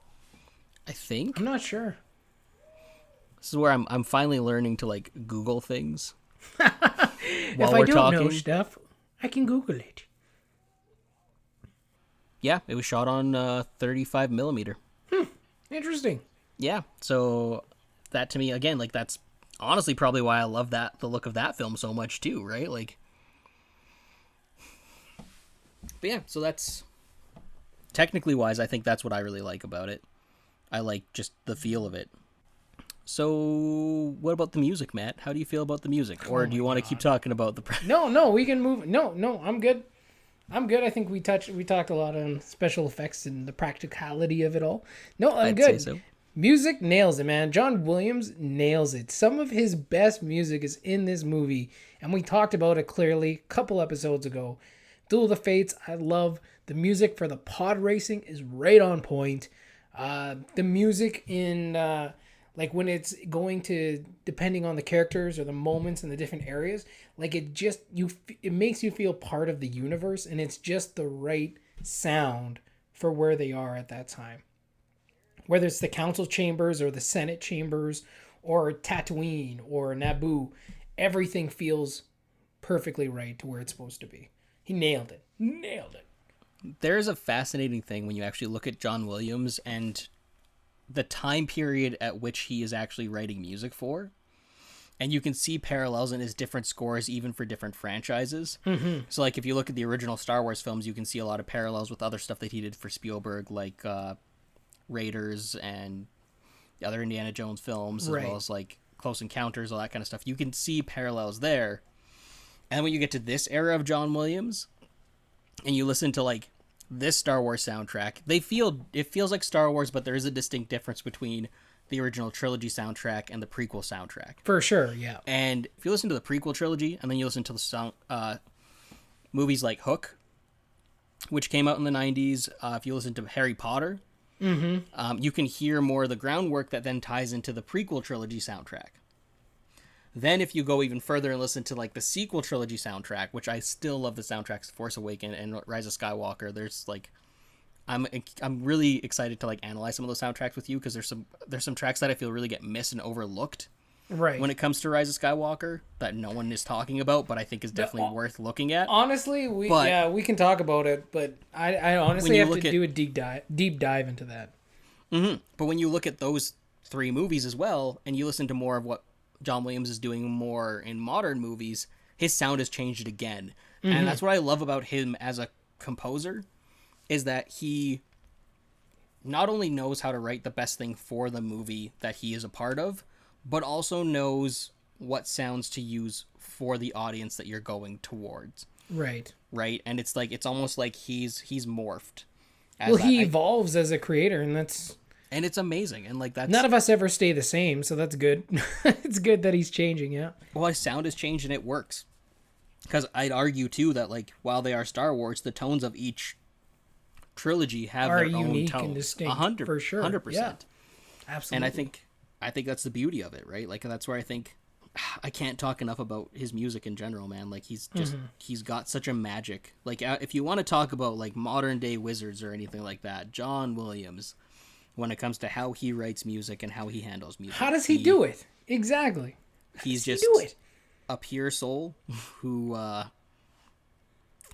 I think. I'm not sure. This is where I'm finally learning to like Google things. While if I don't know stuff, I can Google it. Yeah, it was shot on 35 millimeter. Interesting. Yeah, so that to me again, like that's honestly probably why I love the look of that film so much too, right? Like, but yeah, so that's. Technically wise, I think that's what I really like about it. I like just the feel of it. So, what about the music, Matt? How do you feel about the music? Or do you want to keep talking about the... No, we can move... No, I'm good. I think we talked a lot on special effects and the practicality of it all. No, I'm good. I'd say so. Music nails it, man. John Williams nails it. Some of his best music is in this movie, and we talked about it clearly a couple episodes ago. Duel of the Fates, I love... The music for the pod racing is right on point. The music in, like when it's going to, depending on the characters or the moments in the different areas, like it makes you feel part of the universe, and it's just the right sound for where they are at that time. Whether it's the council chambers or the Senate chambers or Tatooine or Naboo, everything feels perfectly right to where it's supposed to be. He nailed it. There's a fascinating thing when you actually look at John Williams and the time period at which he is actually writing music for. And you can see parallels in his different scores, even for different franchises. So, like, if you look at the original Star Wars films, you can see a lot of parallels with other stuff that he did for Spielberg, like Raiders and the other Indiana Jones films, as well as, like, Close Encounters, all that kind of stuff. You can see parallels there. And when you get to this era of John Williams... and you listen to like this Star Wars soundtrack, it feels like Star Wars, but there is a distinct difference between the original trilogy soundtrack and the prequel soundtrack. For sure, yeah. And if you listen to the prequel trilogy and then you listen to the movies like Hook, which came out in the 90s, if you listen to Harry Potter, you can hear more of the groundwork that then ties into the prequel trilogy soundtrack. Then if you go even further and listen to like the sequel trilogy soundtrack, which I still love the soundtracks, Force Awakens and Rise of Skywalker, there's like, I'm really excited to like analyze some of those soundtracks with you, because there's some tracks that I feel really get missed and overlooked Right. when it comes to Rise of Skywalker that no one is talking about, but I think is definitely worth looking at. Honestly, we can talk about it, but I honestly have to do a deep dive into that. Mm-hmm. But when you look at those 3 movies as well, and you listen to more of what John Williams is doing more in modern movies, his sound has changed again. Mm-hmm. And that's what I love about him as a composer, is that he not only knows how to write the best thing for the movie that he is a part of, but also knows what sounds to use for the audience that you're going towards. Right. Right? And it's like, it's almost like he's morphed. He evolves as a creator, and it's amazing. And like, that's... None of us ever stay the same, so that's good. It's good that he's changing, yeah. Well, his sound has changed and it works. Because I'd argue, too, that like, while they are Star Wars, the tones of each trilogy have their own tones. And distinct, for sure. 100%. Yeah. Absolutely. And I think that's the beauty of it, right? Like, that's where I think I can't talk enough about his music in general, man. Like, he's just he's got such a magic. Like, if you want to talk about like modern day wizards or anything like that, John Williams, when it comes to how he writes music and how he handles music, how does he do it exactly? He's just a pure soul who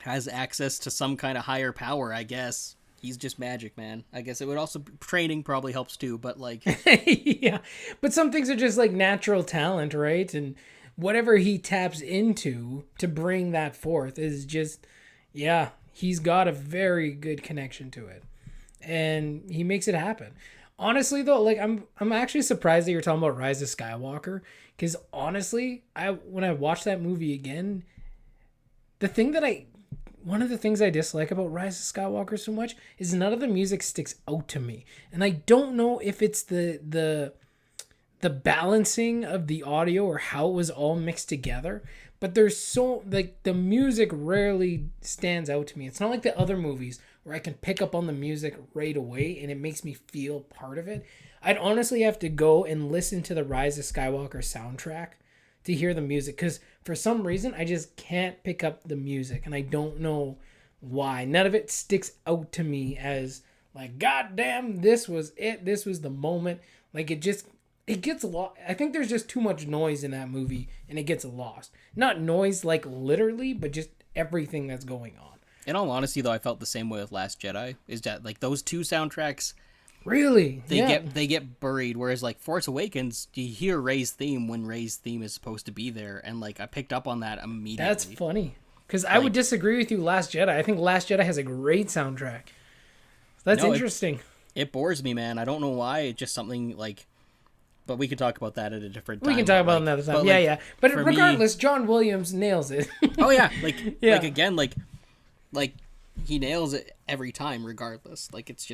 has access to some kind of higher power, I guess. He's just magic, man. I guess it would also... Training probably helps too, but like... Yeah. But some things are just like natural talent, right? And whatever he taps into to bring that forth is just... Yeah, he's got a very good connection to it. And he makes it happen. Honestly, though, like I'm actually surprised that you're talking about Rise of Skywalker. Because honestly, when I watched that movie again, one of the things I dislike about Rise of Skywalker so much is none of the music sticks out to me. And I don't know if it's the balancing of the audio or how it was all mixed together, but there's the music rarely stands out to me. It's not like the other movies where I can pick up on the music right away and it makes me feel part of it. I'd honestly have to go and listen to the Rise of Skywalker soundtrack to hear the music, because for some reason I just can't pick up the music, and I don't know why. None of it sticks out to me as like, God damn, this was it. This was the moment. Like, it gets lost. I think there's just too much noise in that movie, and it gets lost. Not noise like literally, but just everything that's going on. In all honesty, though, I felt the same way with Last Jedi. Is that like those 2 soundtracks? Really? They get buried, whereas like Force Awakens, you hear Rey's theme when Rey's theme is supposed to be there, and like I picked up on that immediately. That's funny, because I would disagree with you. Last Jedi, I think Last Jedi has a great soundtrack. That's interesting. It bores me, man. I don't know why. It's just something like, but we can talk about that at a different time. We can talk about it another time. Yeah. But regardless, John Williams nails it. Oh yeah, like again, like he nails it every time, regardless. Like it's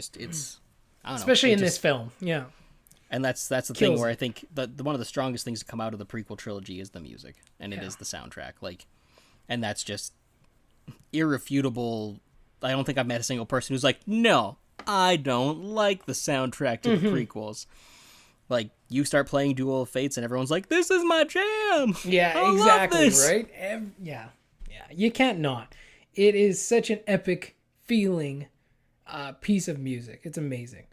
I don't know, especially in this film, yeah. And that's the thing where I think the one of the strongest things to come out of the prequel trilogy is the music, and it is the soundtrack. Like, and that's just irrefutable. I don't think I've met a single person who's like, no, I don't like the soundtrack to the prequels. Like, you start playing Duel of Fates, and everyone's like, this is my jam. Yeah, I exactly, love this. right? Yeah. You can't not. It is such an epic feeling piece of music. It's amazing.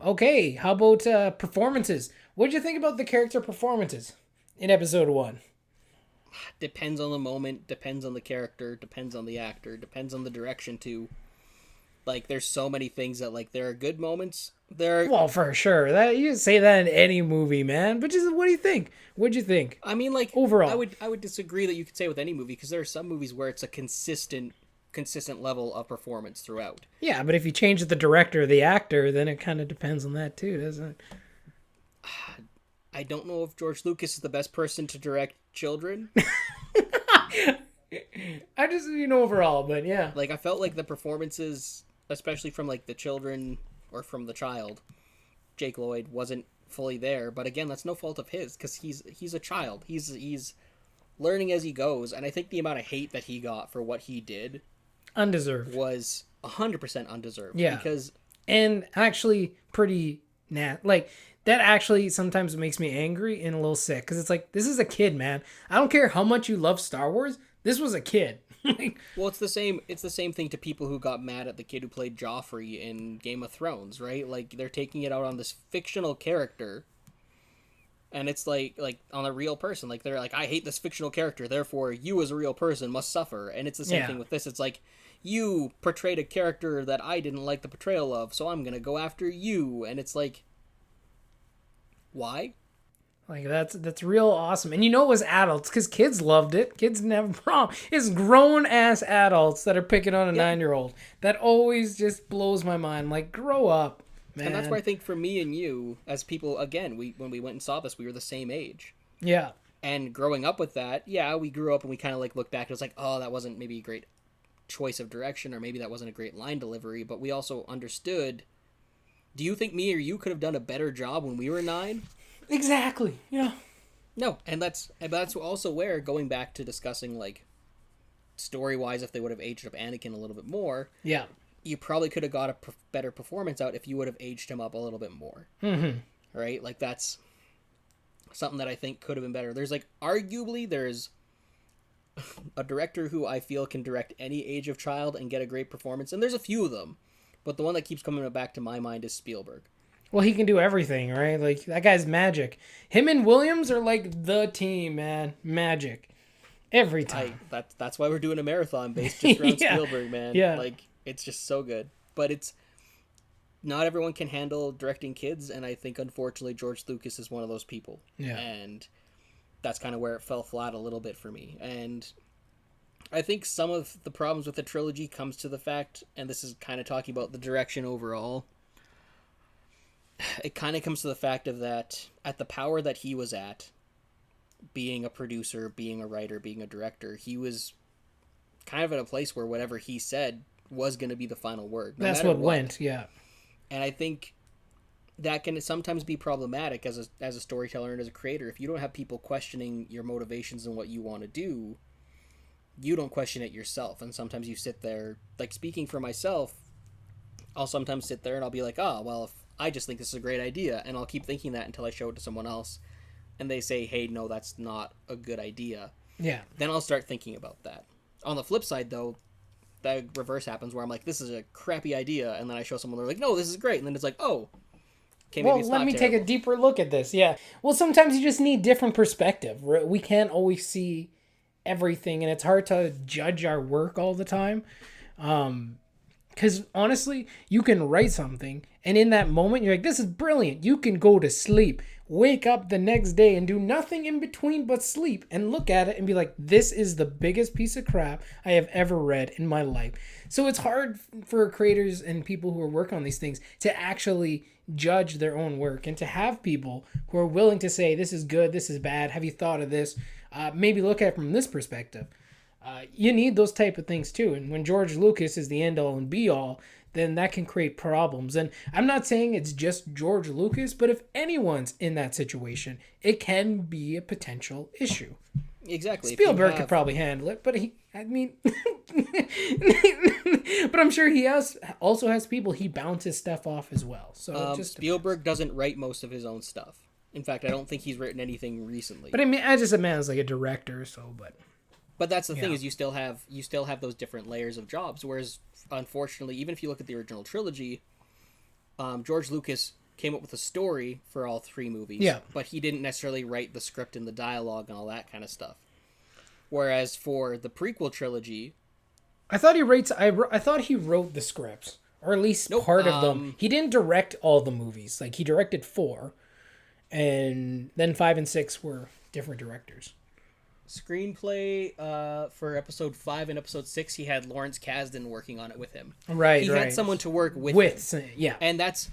Okay, how about performances? What did you think about the character performances in episode 1? Depends on the moment, depends on the character, depends on the actor, depends on the direction too. Like, there's so many things that, like, there are good moments. Well, for sure. That you say that in any movie, man. But just, what do you think? What'd you think? I mean, like, overall, I would disagree that you could say with any movie, because there are some movies where it's a consistent level of performance throughout. Yeah, but if you change the director or the actor, then it kind of depends on that too, doesn't it? I don't know if George Lucas is the best person to direct children. I just, overall, but yeah. Like, I felt like the performances, especially from, like, the children, or from the child, Jake Lloyd, wasn't fully there. But again, that's no fault of his, because he's a child. He's learning as he goes, and I think the amount of hate that he got for what he did... undeserved. Was 100% undeserved. Yeah. And actually pretty like, that actually sometimes makes me angry and a little sick, because it's like, this is a kid, man. I don't care how much you love Star Wars. This was a kid. Well, it's the same thing to people who got mad at the kid who played Joffrey in Game of Thrones, right? Like, they're taking it out on this fictional character, And it's like on a real person, like they're like, I hate this fictional character, therefore you as a real person must suffer. And it's the same thing with this. It's like, you portrayed a character that I didn't like the portrayal of, so I'm gonna go after you. And it's like, why? Like that's real awesome. And you know it was adults because kids loved it. Kids didn't have a problem. It's grown ass adults that are picking on a 9-year-old. That always just blows my mind. Like, grow up, man. And that's why I think for me and you, as people, again, when we went and saw this, we were the same age. Yeah. And growing up with that, yeah, we grew up and we kind of like looked back and it was like, oh, that wasn't maybe a great choice of direction, or maybe that wasn't a great line delivery, but we also understood. Do you think me or you could have done a better job when we were 9? Exactly. Yeah. No, and that's also where, going back to discussing like story-wise, if they would have aged up Anakin a little bit more, yeah, you probably could have got a better performance out if you would have aged him up a little bit more. Mm-hmm. Right? Like, that's something that I think could have been better. There's like, arguably, there's a director who I feel can direct any age of child and get a great performance, and there's a few of them, but the one that keeps coming back to my mind is Spielberg. Well, he can do everything, right? Like, that guy's magic. Him and Williams are like the team, man. Magic. Every time. That's why we're doing a marathon based just around Spielberg, man. Yeah. Like, it's just so good. But it's... Not everyone can handle directing kids, and I think, unfortunately, George Lucas is one of those people. Yeah. And that's kind of where it fell flat a little bit for me. And I think some of the problems with the trilogy comes to the fact, and this is kind of talking about the direction overall, it kind of comes to the fact of that at the power that he was at, being a producer, being a writer, being a director, he was kind of at a place where whatever he said was going to be the final word. That's what went, yeah. And I think that can sometimes be problematic as a storyteller and as a creator. If you don't have people questioning your motivations and what you want to do, you don't question it yourself. And sometimes you sit there, like, speaking for myself, I'll sometimes sit there and I'll be like, oh, well, if I just think this is a great idea, and I'll keep thinking that until I show it to someone else, and they say, hey, no, that's not a good idea. Yeah. Then I'll start thinking about that. On the flip side, though, the reverse happens where I'm like, this is a crappy idea, and then I show someone, they're like, no, this is great, and then it's like, oh, okay, maybe it's not let me terrible. take a deeper look at this. Yeah. Well, sometimes you just need different perspective. We can't always see everything, and it's hard to judge our work all the time. Because honestly, you can write something, and in that moment, you're like, this is brilliant. You can go to sleep, wake up the next day, and do nothing in between but sleep, and look at it and be like, this is the biggest piece of crap I have ever read in my life. So it's hard for creators and people who are working on these things to actually judge their own work, and to have people who are willing to say, this is good, this is bad, have you thought of this? Maybe look at it from this perspective. You need those type of things too. And when George Lucas is the end all and be all, then that can create problems. And I'm not saying it's just George Lucas, but if anyone's in that situation, it can be a potential issue. Exactly. Spielberg could probably handle it, but but I'm sure he also has people he bounces stuff off as well. So Spielberg doesn't write most of his own stuff. In fact, I don't think he's written anything recently. But I mean, I just imagine as like a director, so But that's the thing, is you still have those different layers of jobs. Whereas, unfortunately, even if you look at the original trilogy, George Lucas came up with a story for all 3 movies. Yeah. But he didn't necessarily write the script and the dialogue and all that kind of stuff. Whereas for the prequel trilogy, I thought he wrote the scripts, or at least part of them. He didn't direct all the movies. Like, he directed 4, and then 5 and 6 were different directors. Screenplay for episode 5 and episode 6, he had Lawrence Kasdan working on it with him. Right, he had someone to work with him. Yeah. And that's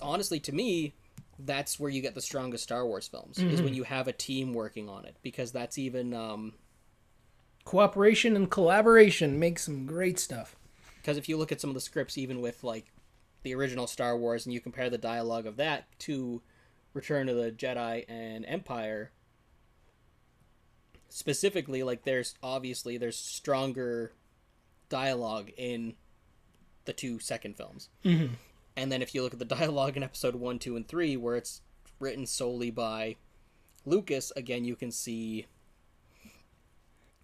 honestly, to me, that's where you get the strongest Star Wars films, is when you have a team working on it, because that's even cooperation and collaboration makes some great stuff. Because if you look at some of the scripts, even with like the original Star Wars, and you compare the dialogue of that to Return of the Jedi and Empire, specifically, like, there's stronger dialogue in the 2 second films. Mm-hmm. And then if you look at the dialogue in episode 1, 2, and 3, where it's written solely by Lucas, again, you can see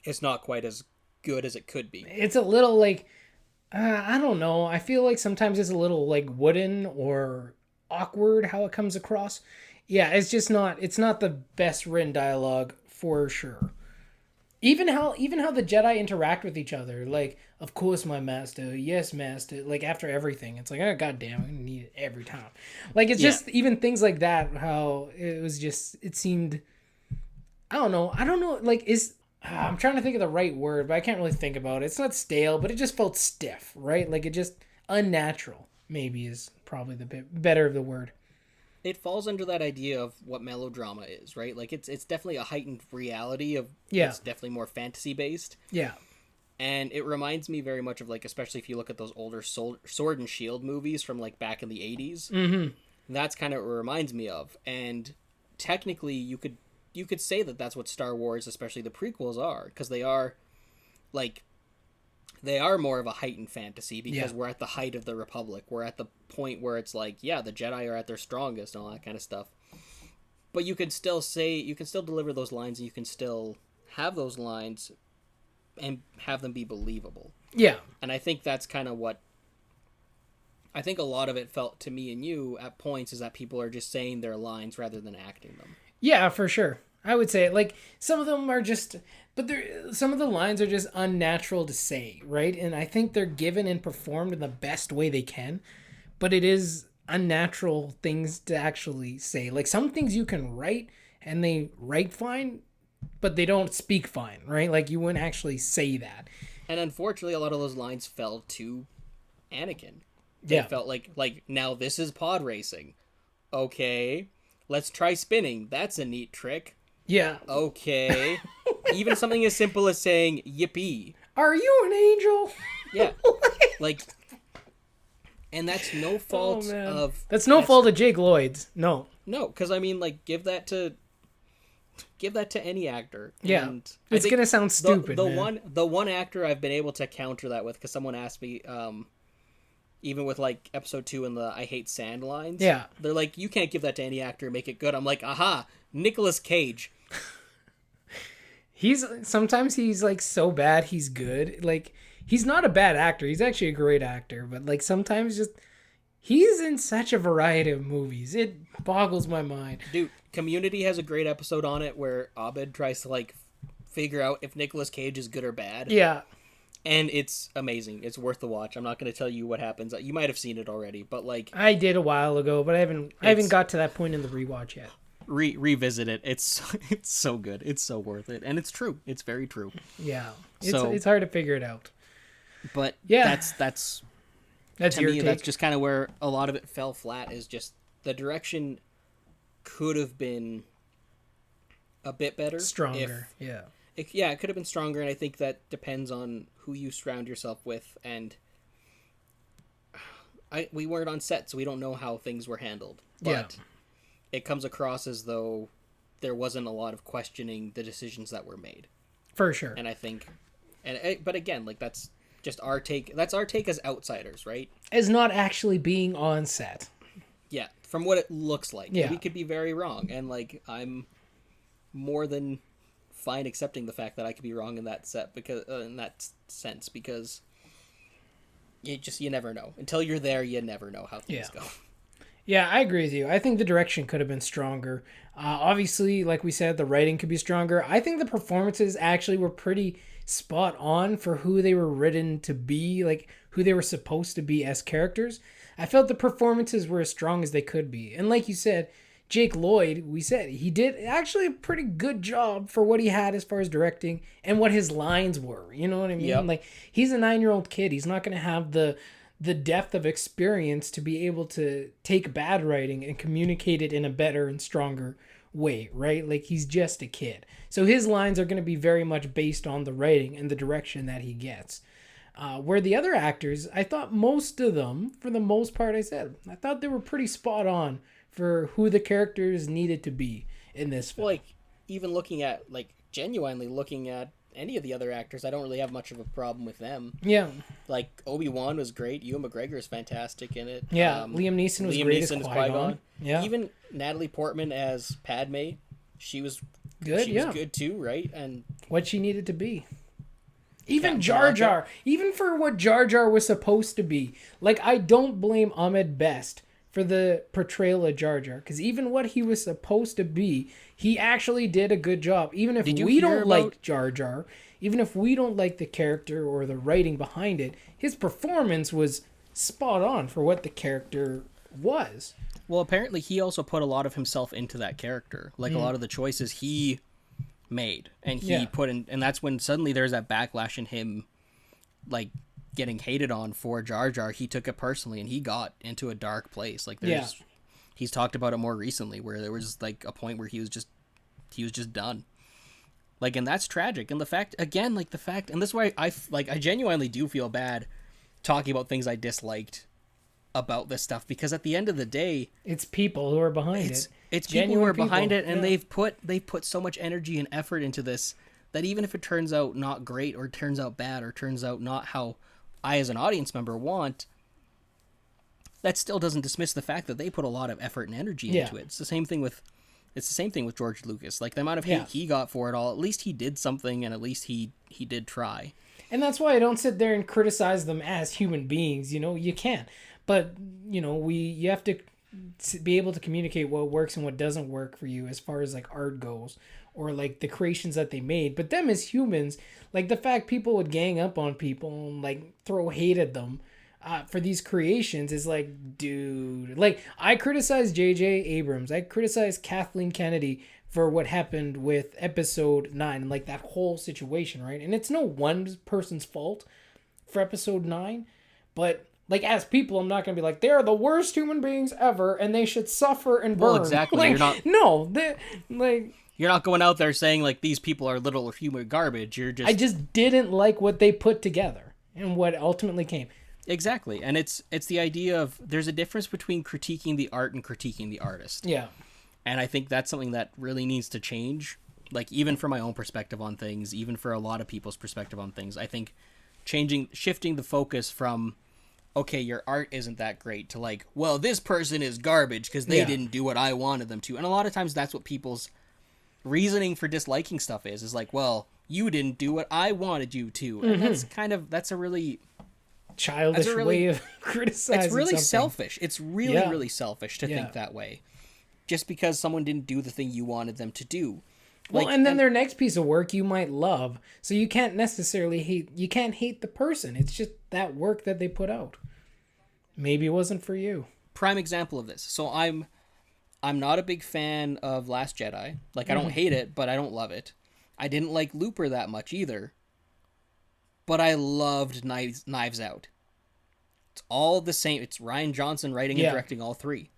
it's not quite as good as it could be. It's a little like, I don't know. I feel like sometimes it's a little like wooden or awkward how it comes across. Yeah, it's not the best written dialogue for sure. Even how the Jedi interact with each other, like, of course, my master, yes, master, like, after everything, it's like, oh, goddamn, I need it every time. Like, it's just even things like that, how it was just, it seemed, I don't know, like, I'm trying to think of the right word, but I can't really think about it. It's not stale, but it just felt stiff, right? Like, it just, unnatural, maybe is probably the better of the word. It falls under that idea of what melodrama is, right? Like it's definitely a heightened reality of it's definitely more fantasy based. Yeah. And it reminds me very much of, like, especially if you look at those older Sword and Shield movies from, like, back in the 80s. Mm-hmm. That's kind of what it reminds me of. And technically you could say that that's what Star Wars, especially the prequels, are, because they are more of a heightened fantasy because we're at the height of the Republic. We're at the point where it's like, yeah, the Jedi are at their strongest and all that kind of stuff. But you can still deliver those lines, and you can still have those lines and have them be believable. Yeah. And I think that's kind of what I think a lot of it felt to me and you at points, is that people are just saying their lines rather than acting them. Yeah, for sure. I would say, like, some of them are just, but some of the lines are just unnatural to say, right? And I think they're given and performed in the best way they can, but it is unnatural things to actually say. Like, some things you can write, and they write fine, but they don't speak fine, right? Like, you wouldn't actually say that. And unfortunately, a lot of those lines fell to Anakin. They felt like, now this is pod racing. Okay, let's try spinning. That's a neat trick. Yeah. Okay. Even something as simple as saying yippee. Are you an angel? Yeah. Like, and that's no fault of... That's no fault of Jake Lloyd's. No. No, because, I mean, like, give that to any actor. Yeah. And it's going to sound stupid, the one actor I've been able to counter that with, because someone asked me, even with, like, episode 2 and the I hate sand lines. Yeah. They're like, you can't give that to any actor and make it good. I'm like, aha, Nicolas Cage. Sometimes he's like so bad he's good. Like, he's not a bad actor. He's actually a great actor, but, like, sometimes just he's in such a variety of movies. It boggles my mind. Dude, Community has a great episode on it where Abed tries to, like, figure out if Nicolas Cage is good or bad. Yeah. And it's amazing. It's worth the watch. I'm not going to tell you what happens. You might have seen it already, but, like, I did a while ago, but I haven't got to that point in the rewatch yet. Revisit it. It's so good. It's so worth it, and it's true. It's very true. Yeah, it's hard to figure it out. But yeah, that's to your me. Take. That's just kind of where a lot of it fell flat. Is just the direction could have been a bit better, stronger. It could have been stronger, and I think that depends on who you surround yourself with. And we weren't on set, so we don't know how things were handled. But it comes across as though there wasn't a lot of questioning the decisions that were made. For sure. And I think, but again, like, that's just our take. That's our take as outsiders, right? As not actually being on set. Yeah, from what it looks like. Yeah. We could be very wrong. And, like, I'm more than fine accepting the fact that I could be wrong in that sense, because you never know. Until you're there, you never know how things go. Yeah, I agree with you. I think the direction could have been stronger. Obviously, like we said, the writing could be stronger. I think the performances actually were pretty spot on for who they were written to be, like who they were supposed to be as characters. I felt the performances were as strong as they could be. And like you said, Jake Lloyd, we said, he did actually a pretty good job for what he had as far as directing and what his lines were. You know what I mean? Yep. Like, he's a 9-year-old kid. He's not going to have the depth of experience to be able to take bad writing and communicate it in a better and stronger way, right? Like, he's just a kid. So his lines are going to be very much based on the writing and the direction that he gets. Where the other actors, I thought most of them, for the most part, I thought they were pretty spot on for who the characters needed to be in this film. Like, even genuinely looking at any of the other actors, I don't really have much of a problem with them. Yeah. Like, Obi-Wan was great. Ewan McGregor is fantastic in it. Yeah, Liam Neeson was great as Qui-Gon. Yeah. Even Natalie Portman as Padme, she was good. She was good too, right? And what she needed to be. Even Jar Jar, even for what Jar Jar was supposed to be. Like, I don't blame Ahmed Best for the portrayal of Jar Jar, because even what he was supposed to be, he actually did a good job. Even if we don't like Jar Jar, even if we don't like the character or the writing behind it, his performance was spot on for what the character was. Well, apparently he also put a lot of himself into that character. Like, a lot of the choices he made, and he put in, and that's when suddenly there's that backlash in him, like, getting hated on for Jar Jar. He took it personally, and he got into a dark place. Like, he's talked about it more recently, where there was, like, a point where he was just done. Like, and that's tragic. And the fact, again, like, and this is why I genuinely do feel bad talking about things I disliked about this stuff, because at the end of the day, it's people who are behind it. It's people who are behind it, and they've put so much energy and effort into this that even if it turns out not great, or turns out bad, or turns out not how I as an audience member want, that still doesn't dismiss the fact that they put a lot of effort and energy into it. It's the same thing with George Lucas. Like, the amount of hate he got for it all, at least he did something, and at least he did try. And that's why I don't sit there and criticize them as human beings. You know, you can. But, you know, you have to be able to communicate what works and what doesn't work for you as far as, like, art goes, or, like, the creations that they made. But them as humans, like, the fact people would gang up on people and, like, throw hate at them for these creations is like, dude. Like, I criticize J.J. Abrams. I criticize Kathleen Kennedy for what happened with episode 9 and, like, that whole situation, right? And it's no one person's fault for episode 9, but... like, as people, I'm not going to be like, they're the worst human beings ever, and they should suffer and burn. Well, exactly. Like, you're not... No, you're not going out there saying, like, these people are little human garbage. You're just... I just didn't like what they put together and what ultimately came. Exactly. And it's the idea of, there's a difference between critiquing the art and critiquing the artist. Yeah. And I think that's something that really needs to change. Like, even for my own perspective on things, even for a lot of people's perspective on things, I think shifting the focus from... okay, your art isn't that great, to, like, well, this person is garbage because they didn't do what I wanted them to. And a lot of times that's what people's reasoning for disliking stuff is like, well, you didn't do what I wanted you to. And that's a really... childish way of criticizing It's really something. Selfish. It's really selfish to think that way. Just because someone didn't do the thing you wanted them to do. Well, and then their next piece of work you might love. So you can't necessarily hate the person. It's just that work that they put out. Maybe it wasn't for you. Prime example of this. So I'm not a big fan of Last Jedi. Like, I don't hate it, but I don't love it. I didn't like Looper that much either. But I loved Knives Out. It's all the same. It's Rian Johnson writing and directing all three.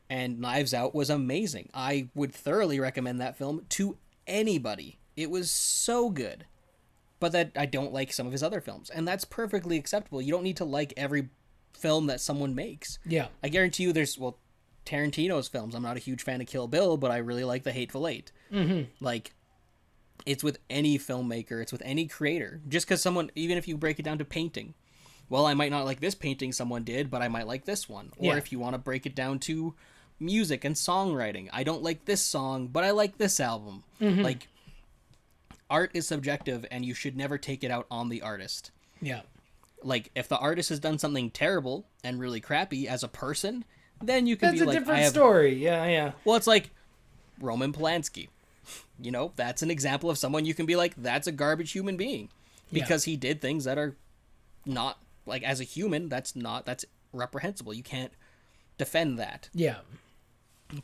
And Knives Out was amazing. I would thoroughly recommend that film to anybody. It was so good. But that I don't like some of his other films. And that's perfectly acceptable. You don't need to like every film that someone makes. Yeah. I guarantee you there's, Tarantino's films. I'm not a huge fan of Kill Bill, but I really like The Hateful Eight. Like, it's with any filmmaker. It's with any creator. Just because someone, even if you break it down to painting, well, I might not like this painting someone did, but I might like this one. Or if you want to break it down to music and songwriting, I don't like this song, but I like this album. Like, art is subjective, and you should never take it out on the artist. Yeah. Like, if the artist has done something terrible and really crappy as a person, then you can be like... That's a different story. Yeah. Well, it's like Roman Polanski. You know, that's an example of someone you can be like, that's a garbage human being. Because he did things that are not... like, as a human, that's reprehensible. You can't defend that. Yeah.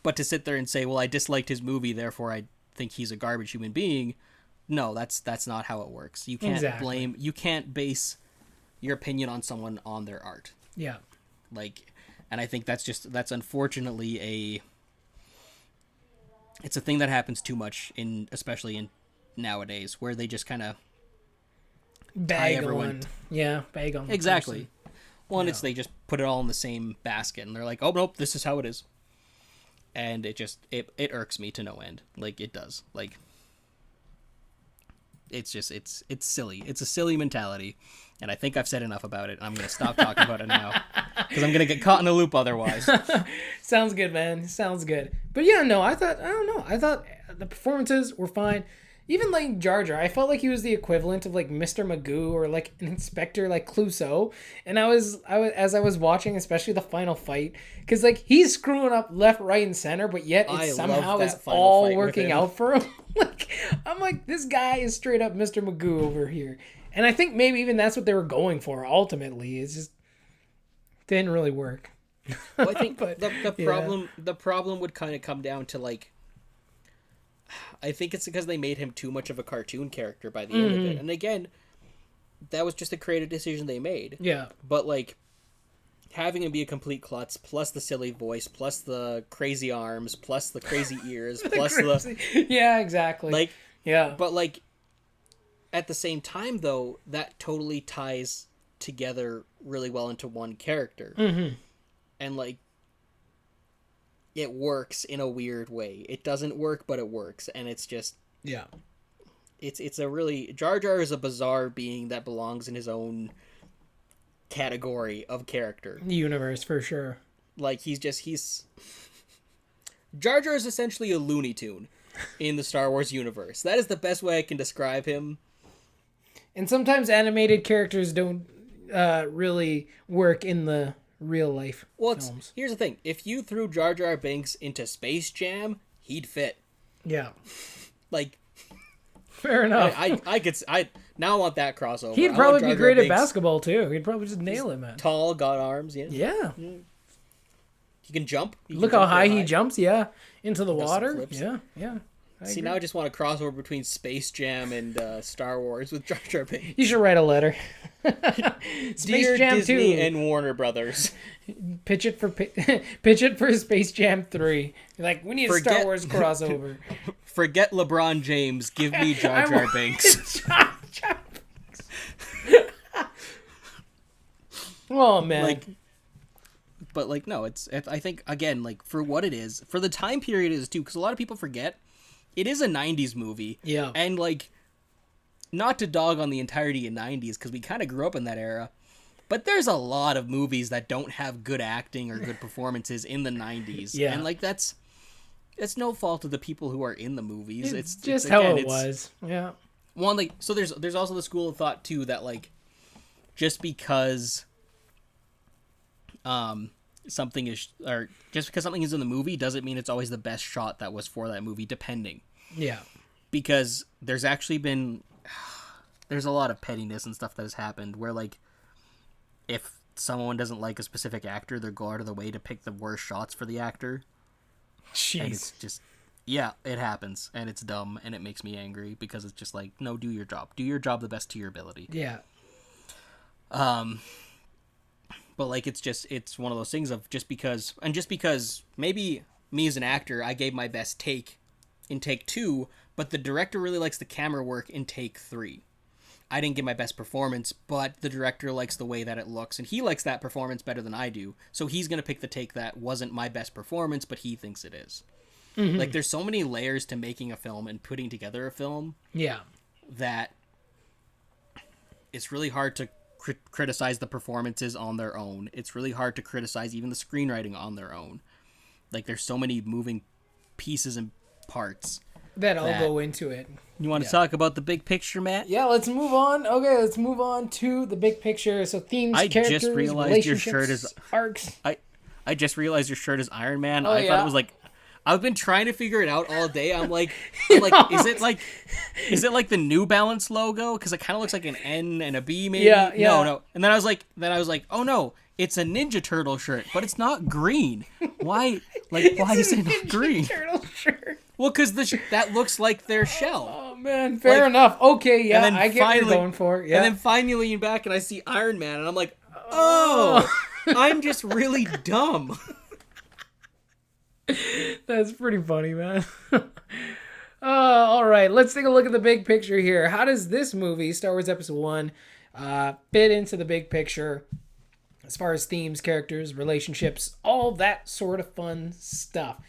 But to sit there and say, well, I disliked his movie, therefore I think he's a garbage human being... no, that's not how it works. You can't blame... you can't base your opinion on someone on their art. Yeah. Like, and I think that's unfortunately it's a thing that happens too much especially in nowadays, where they just kind of bag on. Yeah, bag on. Exactly. One, it's they just put it all in the same basket, and they're like, oh, nope, this is how it is. And it just, it irks me to no end. Like, it does. Like, it's just, it's silly. It's a silly mentality. And I think I've said enough about it. I'm going to stop talking about it now, because I'm going to get caught in a loop otherwise. Sounds good, man. Sounds good. But yeah, no, I thought the performances were fine. Even like Jar Jar, I felt like he was the equivalent of like Mr. Magoo or like an inspector like Clouseau. And I was as I was watching, especially the final fight, because like he's screwing up left, right, and center, but yet it somehow is all working out for him. Like I'm like, this guy is straight up Mr. Magoo over here. And I think maybe even that's what they were going for ultimately. It's just didn't really work. Well, I think the problem would kind of come down to like, I think it's because they made him too much of a cartoon character by the end of it. And again, that was just a creative decision they made. Yeah. But like having him be a complete klutz, plus the silly voice, plus the crazy arms, plus the crazy ears, plus the yeah, exactly. Like, yeah. But like at the same time though, that totally ties together really well into one character. And like it works in a weird way. It doesn't work, but it works, and it's just it's a really Jar Jar is a bizarre being that belongs in his own category of character. Universe for sure. Like he's Jar Jar is essentially a Looney Tune in the Star Wars universe. That is the best way I can describe him. And sometimes animated characters don't really work in the real life films. Here's the thing. If you threw Jar Jar Binks into Space Jam, he'd fit. Yeah. Like, fair enough. I now want that crossover. He'd probably be great at basketball too. He'd probably just nail it, man. Tall, got arms, yeah. Yeah. He can jump. Look how high he jumps, yeah. Into the water. Yeah, yeah. See, now I just want a crossover between Space Jam and Star Wars with Jar Jar Binks. You should write a letter. Space Dear Jam Disney 2. and Warner Brothers. Pitch it for Space Jam 3. You're like, we need a Star Wars crossover. Forget LeBron James. Give me Jar Jar Binks. Jar Binks. Oh, man. But like, no, it's I think, again, like, for what it is, for the time period it is too, because a lot of people forget, it is a 90s movie. Yeah. And, like, not to dog on the entirety of 90s, because we kind of grew up in that era, but there's a lot of movies that don't have good acting or good performances in the 90s. Yeah. And, like, it's no fault of the people who are in the movies. It's just how it was. Yeah. One, like, so there's also the school of thought, too, that, like, just because something is in the movie doesn't mean it's always the best shot that was for that movie, depending. Yeah. Because there's a lot of pettiness and stuff that has happened where, like, if someone doesn't like a specific actor, they'll go out of the way to pick the worst shots for the actor. Jeez. And it's just, yeah, it happens, and it's dumb, and it makes me angry because it's just like, no, do your job. Do your job the best to your ability. Yeah. But, like, it's one of those things of just because maybe me as an actor, I gave my best take in take 2, but the director really likes the camera work in take 3. I didn't give my best performance, but the director likes the way that it looks, and he likes that performance better than I do, so he's going to pick the take that wasn't my best performance, but he thinks it is. Mm-hmm. Like, there's so many layers to making a film and putting together a film. Yeah. That it's really hard to criticize the performances on their own. It's really hard to criticize even the screenwriting on their own. Like, there's so many moving pieces and parts that all go into it. You want to talk about the big picture, Matt? Yeah, let's move on. Okay, let's move on to the big picture. So themes, characters, just realized your shirt is arcs. I just realized your shirt is Iron Man. I thought it was like, I've been trying to figure it out all day. I'm like, is it like the New Balance logo? Because it kind of looks like an N and a B, maybe. Yeah. No. And then I was like, oh no, it's a Ninja Turtle shirt, but it's not green. Why? Like, why is it not green? Turtle shirt. Well, because that looks like their shell. Oh man, fair enough. Okay, yeah, I get what you're going for. Yeah. And then finally lean back and I see Iron Man, and I'm like, oh, I'm just really dumb. That's pretty funny, man. All right, let's take a look at the big picture here. How does this movie, Star Wars Episode 1, fit into the big picture as far as themes, characters, relationships, all that sort of fun stuff?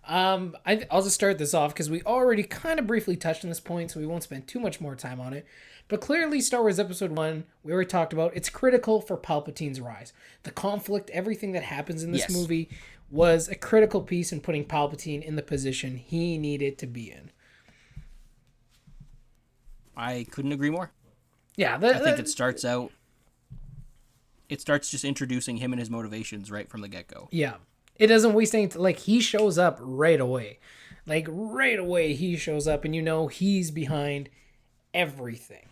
I'll just start this off because we already kind of briefly touched on this point, so we won't spend too much more time on it. But clearly, Star Wars Episode 1, we already talked about, it's critical for Palpatine's rise. The conflict, everything that happens in this movie was a critical piece in putting Palpatine in the position he needed to be in. I couldn't agree more. Yeah, I think it starts just introducing him and his motivations right from the get-go. Yeah. It doesn't waste any like he shows up right away. Like right away he shows up and you know he's behind everything.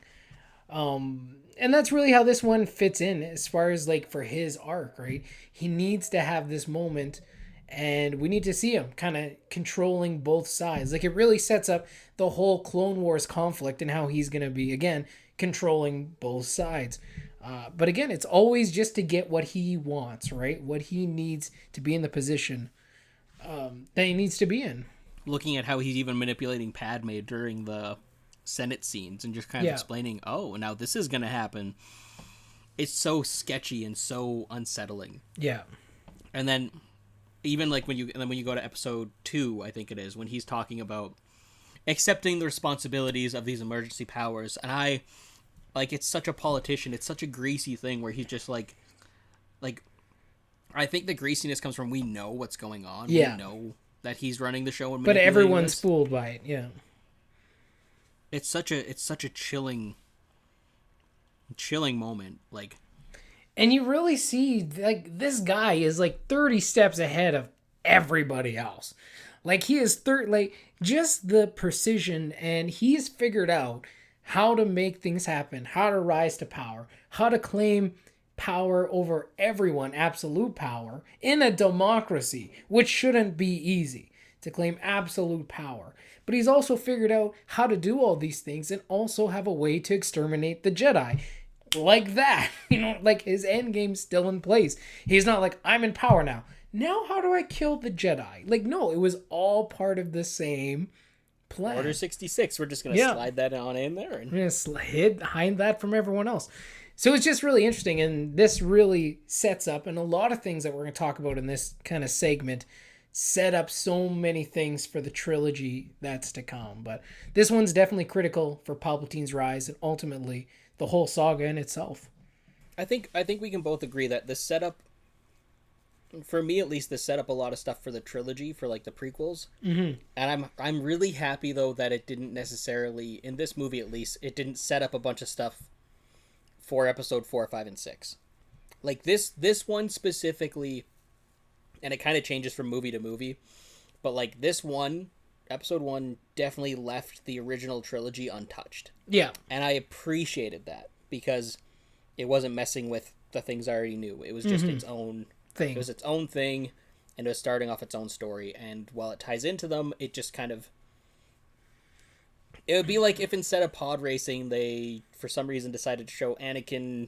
And that's really how this one fits in as far as like for his arc, right? He needs to have this moment and we need to see him kind of controlling both sides. Like it really sets up the whole Clone Wars conflict and how he's going to be, again, controlling both sides. But again, it's always just to get what he wants, right? What he needs to be in the position that he needs to be in. Looking at how he's even manipulating Padme during the Senate scenes and just kind of explaining, oh, now this is going to happen. It's so sketchy and so unsettling. Yeah. And then even like when you go to episode 2, I think it is, when he's talking about accepting the responsibilities of these emergency powers, and I like it's such a politician, it's such a greasy thing where he's just like I think the greasiness comes from we know what's going on. Yeah. We know that he's running the show and but everyone's fooled by it. Yeah. It's such a chilling moment, like, and you really see like this guy is like 30 steps ahead of everybody else. Like he is like just the precision, and he's figured out how to make things happen, how to rise to power, how to claim power over everyone, absolute power in a democracy, which shouldn't be easy to claim absolute power. But he's also figured out how to do all these things and also have a way to exterminate the Jedi. Like that. You know, like his end game's still in place. He's not like, I'm in power now. Now how do I kill the Jedi? Like, no, it was all part of the same plan. Order 66. We're just going to slide that on in there. And... we're going to hide that from everyone else. So it's just really interesting. And this really sets up, and a lot of things that we're going to talk about in this kind of segment set up so many things for the trilogy that's to come. But this one's definitely critical for Palpatine's rise and ultimately the whole saga in itself. I think we can both agree that the setup, for me at least, this set up a lot of stuff for the trilogy, for like the prequels. Mm-hmm. And I'm really happy though that it didn't necessarily, in this movie at least, it didn't set up a bunch of stuff for episode 4, 5, and 6. Like this one specifically, and it kind of changes from movie to movie, but like this one, episode 1 definitely left the original trilogy untouched. Yeah. And I appreciated that because it wasn't messing with the things I already knew. It was just its own thing. It was its own thing, and it was starting off its own story. And while it ties into them, it just kind of... it would be like if instead of pod racing, they, for some reason, decided to show Anakin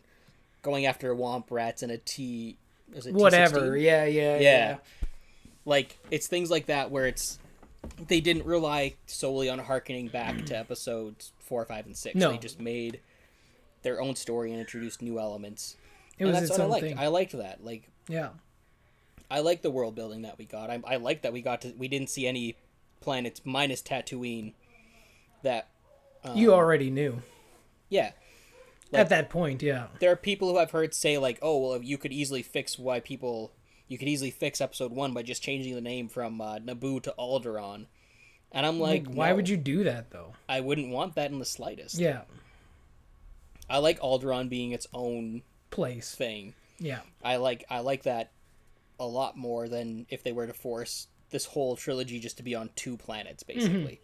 going after womp rats in a T... was it whatever, T16? Yeah. Like, it's things like that where it's... they didn't rely solely on harkening back to episodes 4, 5, and 6. No. They just made their own story and introduced new elements. It was its what I own liked. thing. I liked that. Like, yeah. I like the world building that we got. I like that we didn't see any planets minus Tatooine that you already knew. Yeah. Like, at that point, yeah. There are people who I've heard say like, "Oh, well, you could easily fix episode 1 by just changing the name from Naboo to Alderaan." And I'm like, why would you do that though? I wouldn't want that in the slightest. Yeah. I like Alderaan being its own place thing. Yeah. I like that a lot more than if they were to force this whole trilogy just to be on 2 planets, basically.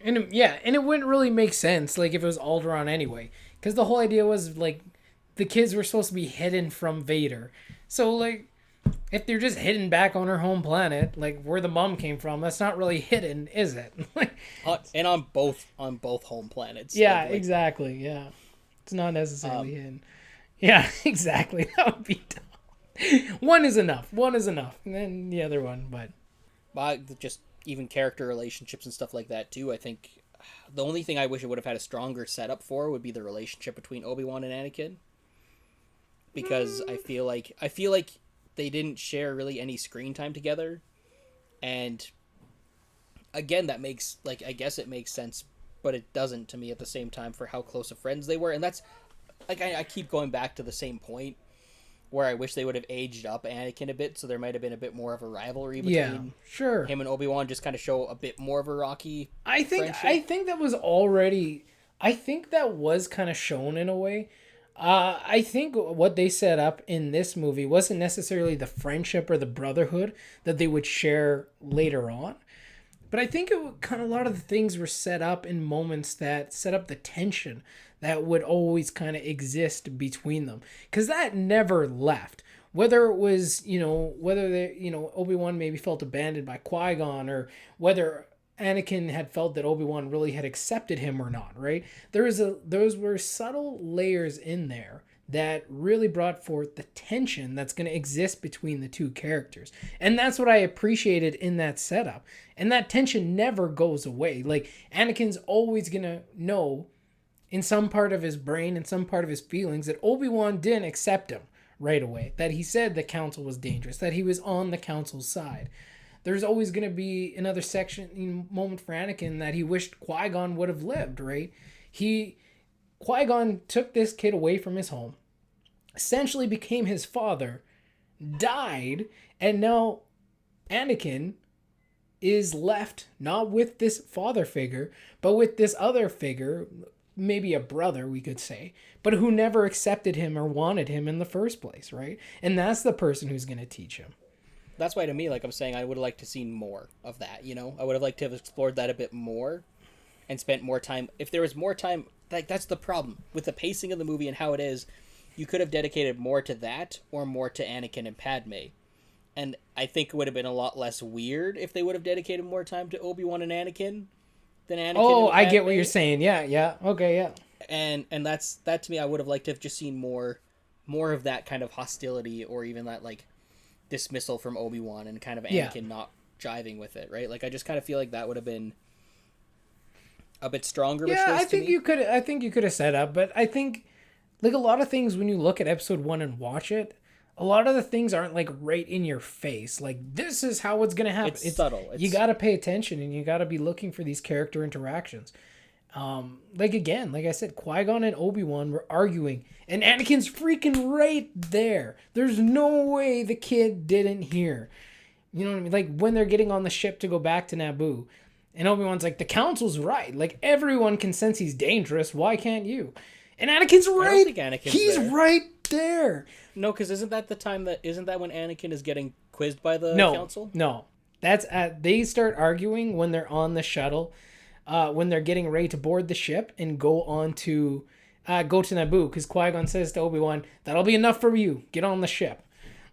And it wouldn't really make sense like if it was Alderaan anyway, because the whole idea was like the kids were supposed to be hidden from Vader. So like if they're just hidden back on her home planet, like where the mom came from, that's not really hidden, is it? And on both home planets. Yeah, like, exactly. Yeah, it's not necessarily hidden. Yeah, exactly. That would be dumb. One is enough, and then the other one. But just even character relationships and stuff like that too. I think the only thing I wish it would have had a stronger setup for would be the relationship between Obi-Wan and Anakin, because I feel like they didn't share really any screen time together, and again that makes like I guess it makes sense, but it doesn't to me at the same time for how close of friends they were. And that's like I keep going back to the same point where I wish they would have aged up Anakin a bit, so there might have been a bit more of a rivalry Yeah, between sure. him and Obi-Wan, just kind of show a bit more of a rocky I friendship. think that was already. I think that was kind of shown in a way. I think what they set up in this movie wasn't necessarily the friendship or the brotherhood that they would share later on. But I think kind of a lot of the things were set up in moments that set up the tension that would always kind of exist between them, because that never left. Whether it was, whether they, Obi-Wan maybe felt abandoned by Qui-Gon, or whether Anakin had felt that Obi-Wan really had accepted him or not, right? Those were subtle layers in there that really brought forth the tension that's going to exist between the two characters. And that's what I appreciated in that setup. And that tension never goes away. Like, Anakin's always going to know in some part of his brain and some part of his feelings that Obi-Wan didn't accept him right away. That he said the council was dangerous, that he was on the council's side. There's always going to be another moment for Anakin that he wished Qui-Gon would have lived, right? Qui-Gon took this kid away from his home, essentially became his father, died, and now Anakin is left not with this father figure, but with this other figure, maybe a brother, we could say, but who never accepted him or wanted him in the first place, right? And that's the person who's going to teach him. That's why, to me, like I'm saying, I would have liked to see more of that, I would have liked to have explored that a bit more and spent more time. If there was more time, like, that's the problem with the pacing of the movie and how it is. You could have dedicated more to that or more to Anakin and Padme. And I think it would have been a lot less weird if they would have dedicated more time to Obi-Wan and Anakin than Anakin Oh, and I get Padme. what you're saying. Yeah. Okay, yeah. And that to me, I would have liked to have just seen more of that kind of hostility, or even that, like, dismissal from Obi-Wan and kind of Anakin not jiving with it, right? Like, I just kind of feel like that would have been a bit stronger. Yeah, I think you could have set up, but I think, like, a lot of things when you look at episode 1 and watch it, a lot of the things aren't, like, right in your face. Like, this is how it's gonna happen. It's subtle. You gotta pay attention, and you gotta be looking for these character interactions. Like, again, like I said, Qui-Gon and Obi-Wan were arguing, and Anakin's freaking right there. There's no way the kid didn't hear. You know what I mean? Like, when they're getting on the ship to go back to Naboo, and Obi-Wan's like, the council's right. Like, everyone can sense he's dangerous. Why can't you? And Anakin's right. I don't think Anakin's He's there. right there. No, because isn't that when Anakin is getting quizzed by the council? No. That's they start arguing when they're on the shuttle, when they're getting ready to board the ship and go to Naboo, because Qui-Gon says to Obi-Wan, that'll be enough for you. Get on the ship.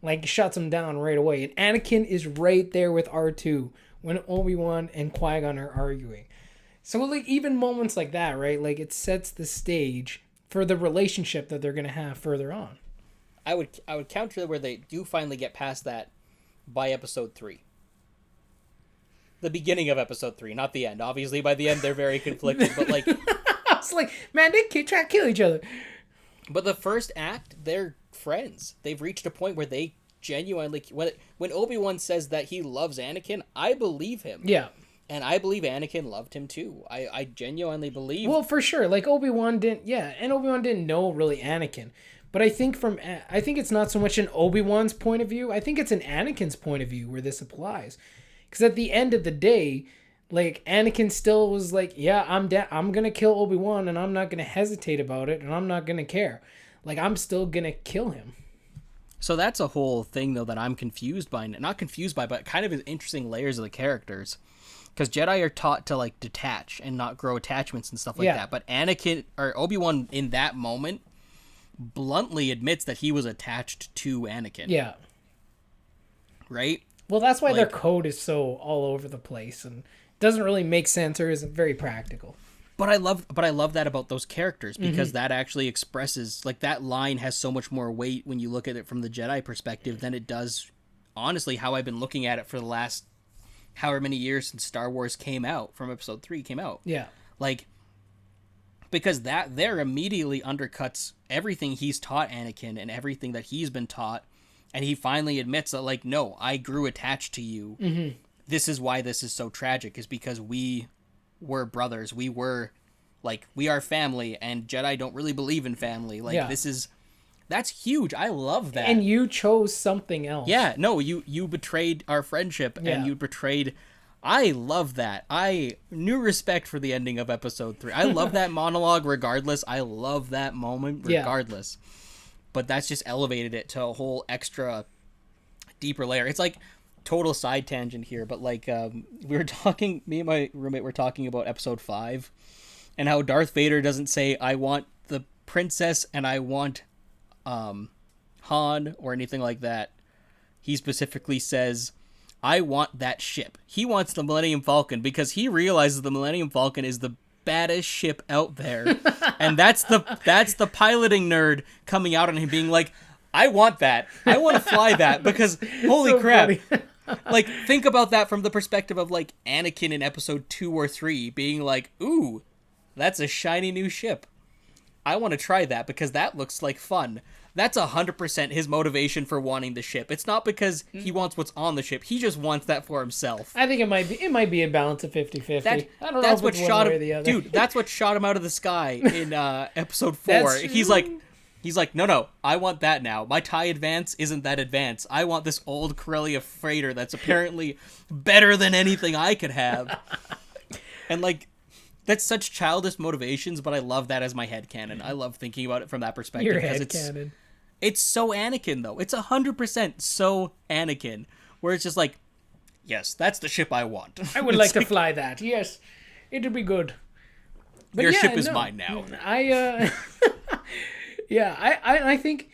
Like, shuts him down right away. And Anakin is right there with R2 when Obi-Wan and Qui-Gon are arguing. So, like, even moments like that, right? Like, it sets the stage for the relationship that they're going to have further on. I would counter where they do finally get past that by episode 3. The beginning of episode 3, not the end. Obviously, by the end, they're very conflicted, but, like... I was like, man, they try to kill each other. But the first act, they're friends. They've reached a point where they genuinely... When Obi-Wan says that he loves Anakin, I believe him. Yeah. And I believe Anakin loved him too. I genuinely believe... Well, for sure. Like, Obi-Wan didn't... Yeah, and Obi-Wan didn't know, really, Anakin. But I think it's not so much in Obi-Wan's point of view. I think it's in Anakin's point of view where this applies. Because at the end of the day, like, Anakin still was like, yeah, I'm going to kill Obi-Wan, and I'm not going to hesitate about it, and I'm not going to care. Like, I'm still going to kill him. So that's a whole thing, though, that I'm confused by. Not confused by, but kind of interesting layers of the characters. Because Jedi are taught to, like, detach and not grow attachments and stuff like that. But Anakin, or Obi-Wan, in that moment, bluntly admits that he was attached to Anakin. Yeah. Right? Well, that's why their code is so all over the place and doesn't really make sense or isn't very practical. But I love that about those characters, because that actually expresses, like, that line has so much more weight when you look at it from the Jedi perspective than it does, honestly, how I've been looking at it for the last however many years since Star Wars came out, from episode 3 came out. Yeah. Like, because that there immediately undercuts everything he's taught Anakin and everything that he's been taught. And he finally admits that, like, no, I grew attached to you. Mm-hmm. This is why this is so tragic, is because we were brothers. We were, like, we are family, and Jedi don't really believe in family. Like, this is That's huge. I love that. And you chose something else. Yeah, no, you betrayed our friendship, and you betrayed... I love that. I new respect for the ending of episode 3. I love that monologue regardless. I love that moment regardless. Yeah. But that's just elevated it to a whole extra deeper layer. It's like total side tangent here, but like we were talking, me and my roommate were talking about episode 5 and how Darth Vader doesn't say, I want the princess and I want Han or anything like that. He specifically says, I want that ship. He wants the Millennium Falcon because he realizes the Millennium Falcon is the baddest ship out there. And that's the piloting nerd coming out on him being like, I want that. I want to fly that because holy so crap. Like, think about that from the perspective of like Anakin in episode 2 or 3 being like, ooh, that's a shiny new ship. I want to try that because that looks like fun. That's 100% his motivation for wanting the ship. It's not because he wants what's on the ship. He just wants that for himself. I think it might be a balance of 50-50. I don't know if it's one way or the other. Dude, that's what shot him out of the sky in episode 4. He's like, no, I want that now. My TIE Advance isn't that advanced. I want this old Corellia freighter that's apparently better than anything I could have. And like, that's such childish motivations, but I love that as my headcanon. I love thinking about it from that perspective. Your headcanon. It's so Anakin, though. It's 100% so Anakin, where it's just like, yes, that's the ship I want. I would like to fly that. Yes, it'd be good. But your ship is mine now. I think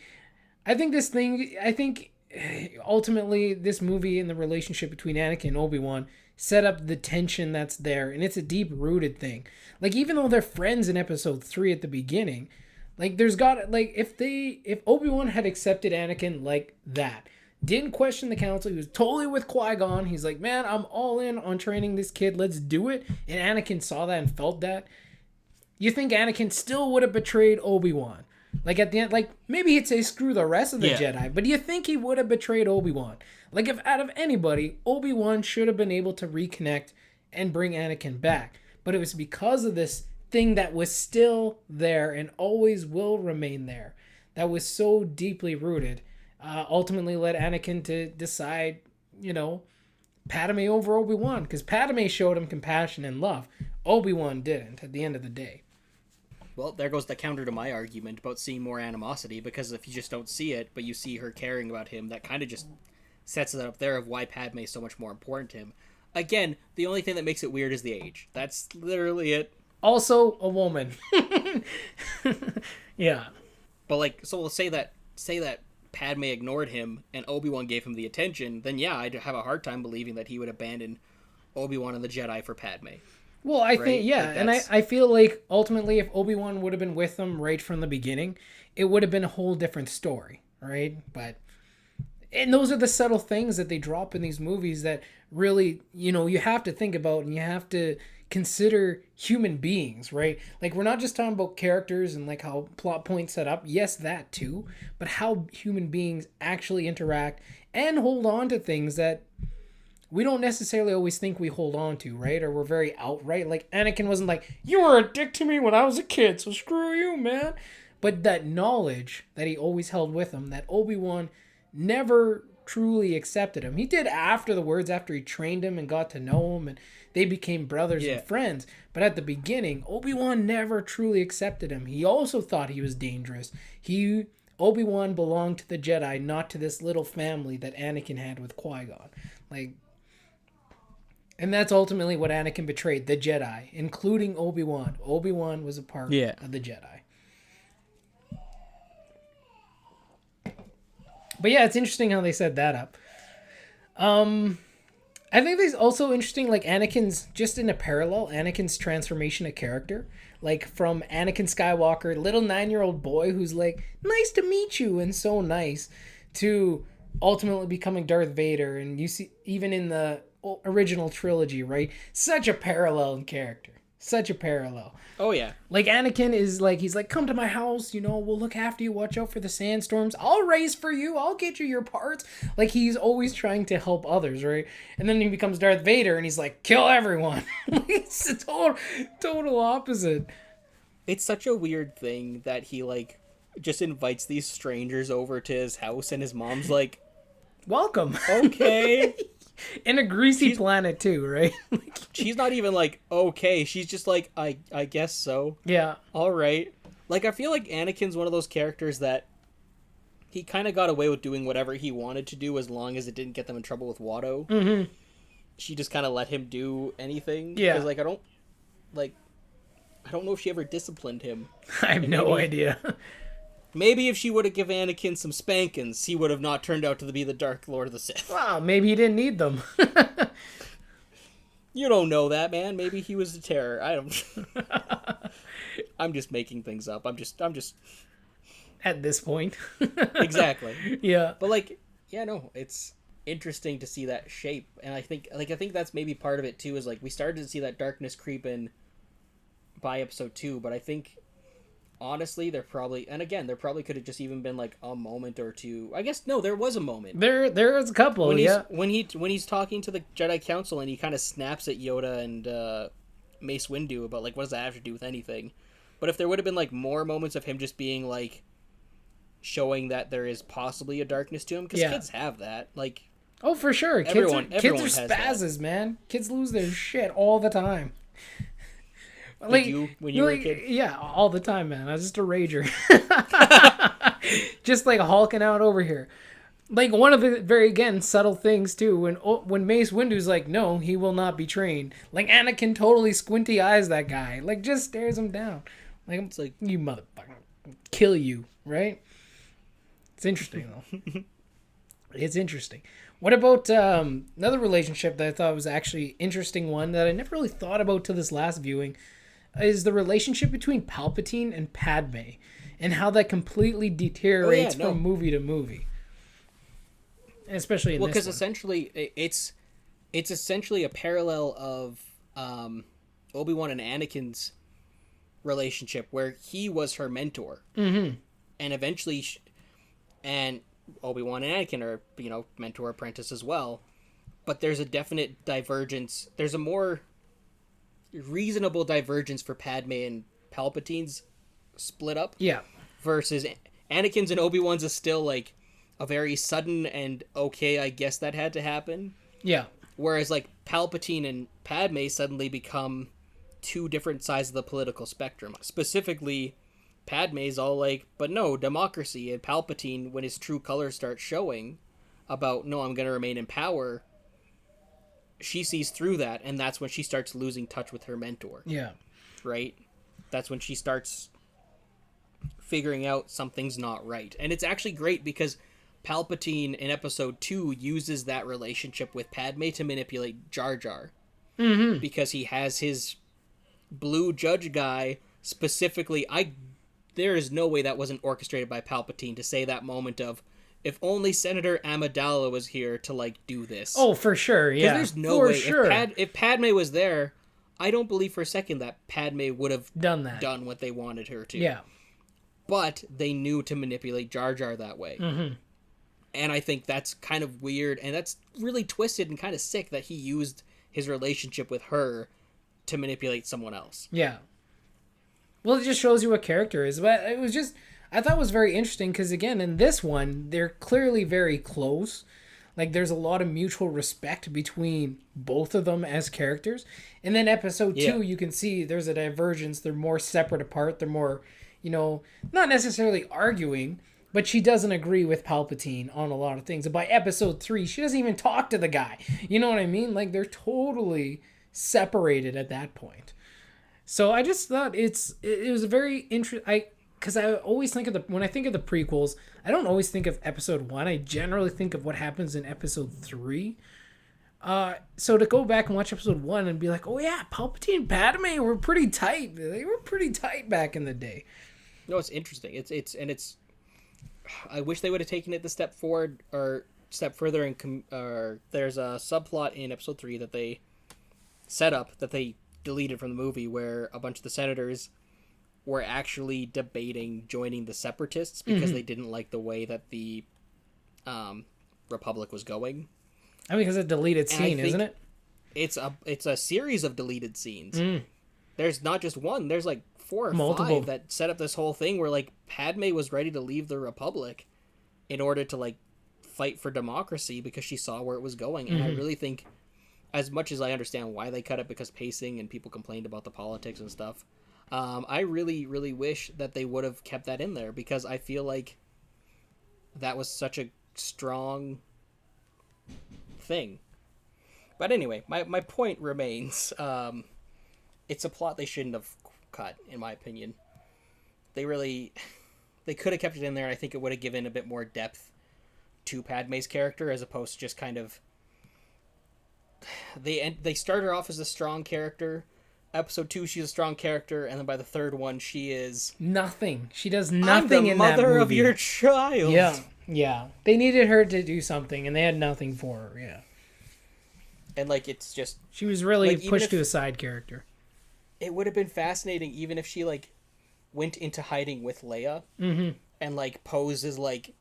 ultimately this movie and the relationship between Anakin and Obi-Wan set up the tension that's there, and it's a deep-rooted thing. Like, even though they're friends in episode 3 at the beginning, like, there's got, like, if Obi-Wan had accepted Anakin like that, didn't question the council, he was totally with Qui-Gon, he's like, man, I'm all in on training this kid, let's do it, and Anakin saw that and felt that, you think Anakin still would have betrayed Obi-Wan? Like, at the end, like, maybe he'd say screw the rest of the Jedi, but do you think he would have betrayed Obi-Wan? Like, if out of anybody, Obi-Wan should have been able to reconnect and bring Anakin back. But it was because of this thing that was still there and always will remain there, that was so deeply rooted, ultimately led Anakin to decide, Padme over Obi-Wan. Because Padme showed him compassion and love. Obi-Wan didn't at the end of the day. Well, there goes the counter to my argument about seeing more animosity, because if you just don't see it, but you see her caring about him, that kind of just sets it up there of why Padme is so much more important to him. Again, the only thing that makes it weird is the age. That's literally it. Also, a woman. Yeah. But like, so we'll say that Padme ignored him and Obi-Wan gave him the attention, then yeah, I'd have a hard time believing that he would abandon Obi-Wan and the Jedi for Padme. Well, I think, yeah, like, and I feel like ultimately if Obi-Wan would have been with them right from the beginning, it would have been a whole different story, right? And those are the subtle things that they drop in these movies that really, you have to think about and you have to consider human beings, right? Like, we're not just talking about characters and like how plot points set up. Yes, that too, but how human beings actually interact and hold on to things that we don't necessarily always think we hold on to, right? Or we're very outright. Like, Anakin wasn't like, you were a dick to me when I was a kid, so screw you, man. But that knowledge that he always held with him, that Obi-Wan never truly accepted him. He did after he trained him and got to know him, and they became brothers and friends. But at the beginning, Obi-Wan never truly accepted him. He also thought he was dangerous. Obi-Wan belonged to the Jedi, not to this little family that Anakin had with Qui-Gon. And that's ultimately what Anakin betrayed, the Jedi, including Obi-Wan. Obi-Wan was a part of the Jedi. But yeah, it's interesting how they set that up. I think it's also interesting, like, Anakin's, just in a parallel, Anakin's transformation of character. Like, from Anakin Skywalker, little 9-year-old boy who's like, nice to meet you, and so nice, to ultimately becoming Darth Vader. And you see, even in the original trilogy, right? Such a parallel in character. Such a parallel. Oh, yeah. Like, Anakin is like, he's like, come to my house, we'll look after you, watch out for the sandstorms, I'll race for you, I'll get you your parts. Like, he's always trying to help others, right? And then he becomes Darth Vader, and he's like, kill everyone. It's a total opposite. It's such a weird thing that he, like, just invites these strangers over to his house, and his mom's like, welcome. okay. In a greasy planet too, right? She's not even like, okay. She's just like, I guess so. Yeah. All right. Like, I feel like Anakin's one of those characters that he kind of got away with doing whatever he wanted to do as long as it didn't get them in trouble with Watto. Mm-hmm. She just kind of let him do anything. Yeah. Because, like, I don't know if she ever disciplined him. I have no idea. Maybe if she would have given Anakin some spankings, he would have not turned out to be the Dark Lord of the Sith. Wow, maybe he didn't need them. You don't know that, man. Maybe he was a terror. I don't. I'm just making things up. I'm just. At this point. Exactly. Yeah. But like, yeah, no, it's interesting to see that shape, and I think that's maybe part of it too. Is like we started to see that darkness creep in by episode 2, but I think honestly, there probably could have just even been like a moment or two. I guess no, there was a moment. There was a couple. When he's talking to the Jedi Council and he kind of snaps at Yoda and Mace Windu about like, what does that have to do with anything? But if there would have been like more moments of him just being like showing that there is possibly a darkness to him, because kids have that. Like, oh, for sure, everyone kids are has spazzes, man. Kids lose their shit all the time. Like, did you when you were a kid? Yeah, all the time, man. I was just a rager. Just like hulking out over here. Like, one of the very, again, subtle things too, when Mace Windu's like, no, he will not be trained. Like, Anakin totally squinty eyes that guy. Like, just stares him down. Like, it's like, you motherfucker. Kill you, right? It's interesting, though. It's interesting. What about another relationship that I thought was actually interesting one that I never really thought about till this last viewing is the relationship between Palpatine and Padme and how that completely deteriorates from movie to movie. And especially in this one. Well, because essentially it's essentially a parallel of Obi-Wan and Anakin's relationship where he was her mentor. Mm-hmm. And eventually and Obi-Wan and Anakin are, mentor apprentice as well. But there's a definite divergence. There's a more reasonable divergence for Padme and Palpatine's split up. Yeah. Versus Anakin's and Obi-Wan's is still like a very sudden and okay, I guess that had to happen. Yeah. Whereas like Palpatine and Padme suddenly become two different sides of the political spectrum. Specifically, Padme's all like, but no, democracy. And Palpatine, when his true colors start showing about, no, I'm going to remain in power, she sees through that, and that's when she starts losing touch with her mentor. Yeah. Right? That's when she starts figuring out something's not right. And it's actually great because Palpatine in episode 2 uses that relationship with Padme to manipulate Jar Jar. Mm-hmm. Because he has his blue judge guy specifically. There is no way that wasn't orchestrated by Palpatine to say that moment of, if only Senator Amidala was here to, like, do this. Oh, for sure, yeah. Because there's no way. Sure. If Padme was there, I don't believe for a second that Padme would have done what they wanted her to. Yeah. But they knew to manipulate Jar Jar that way. Mm-hmm. And I think that's kind of weird, and that's really twisted and kind of sick that he used his relationship with her to manipulate someone else. Yeah. Well, it just shows you what character is. But it was just, I thought it was very interesting because, again, in this one, they're clearly very close. Like, there's a lot of mutual respect between both of them as characters. And then episode 2, you can see there's a divergence. They're more separate apart. They're more, not necessarily arguing, but she doesn't agree with Palpatine on a lot of things. And by episode 3, she doesn't even talk to the guy. You know what I mean? Like, they're totally separated at that point. So I just thought it was a very interesting. Because I always think when I think of the prequels, I don't always think of episode 1. I generally think of what happens in episode 3. So to go back and watch episode 1 and be like, oh yeah, Palpatine and Padme were pretty tight. They were pretty tight back in the day. No, it's interesting. It's. I wish they would have taken it the step forward or step further. And there's a subplot in episode 3 that they set up that they deleted from the movie where a bunch of the senators were actually debating joining the separatists because they didn't like the way that the Republic was going. I mean, because it's a deleted scene, isn't it? It's a series of deleted scenes. There's not just one. There's like 4 or Multiple. 5 that set up this whole thing where like Padme was ready to leave the Republic in order to like fight for democracy because she saw where it was going. And I really think, as much as I understand why they cut it because pacing and people complained about the politics and stuff, I really, really wish that they would have kept that in there, because I feel like that was such a strong thing. But anyway, my point remains. It's a plot they shouldn't have cut, in my opinion. They could have kept it in there, and I think it would have given a bit more depth to Padme's character, as opposed to just kind of... They start her off as a strong character. Episode 2, she's a strong character, and then by the third one, she is... nothing. She does nothing in that movie. I'm the mother of your child. Yeah. They needed her to do something, and they had nothing for her, yeah. And, like, it's just... She was really pushed to a side character. It would have been fascinating even if she, like, went into hiding with Leia. And, like, posed as, like,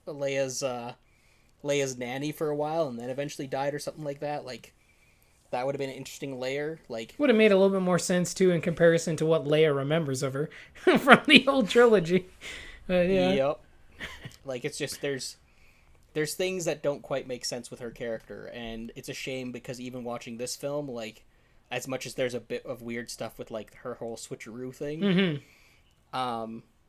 Leia's nanny for a while, and then eventually died or something like that. Like, that would have been an interesting layer. Like, would have made a little bit more sense, too, in comparison to what Leia remembers of her from the old trilogy. But, yeah. Yep. Like, it's just, there's things that don't quite make sense with her character, and it's a shame because even watching this film, like, as much as there's a bit of weird stuff with, like, her whole switcheroo thing,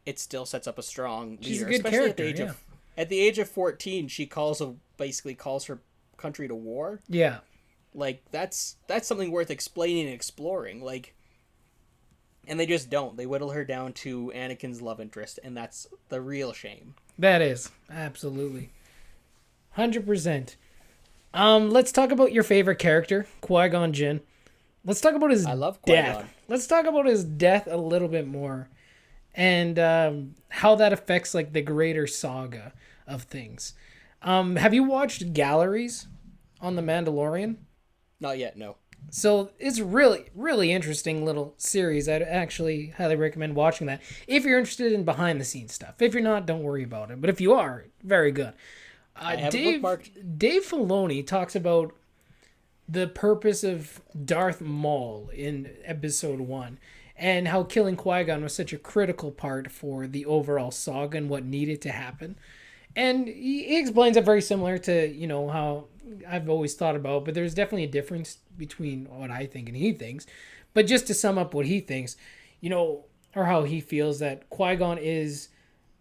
it still sets up a strong leader. She's a good character, at the age of 14, she basically calls her country to war. Yeah. Like, that's something worth explaining and exploring. Like, and they just don't. They whittle her down to Anakin's love interest, and that's the real shame. That is. Absolutely. 100%. Let's talk about your favorite character, Qui-Gon Jinn. Let's talk about his I love death. Qui-Gon. Let's talk about his death a little bit more, and how that affects like the greater saga of things. Have you watched Galleries on The Mandalorian? Not yet, no. So it's really, really interesting little series. I'd actually highly recommend watching that if you're interested in behind the scenes stuff. If you're not, don't worry about it. But if you are, very good. Dave Filoni talks about the purpose of Darth Maul in episode 1 and how killing Qui-Gon was such a critical part for the overall saga and what needed to happen. And he explains it very similar to, you know, how I've always thought about, but there's definitely a difference between what I think and he thinks. But just to sum up what he thinks, you know, or how he feels that Qui-Gon is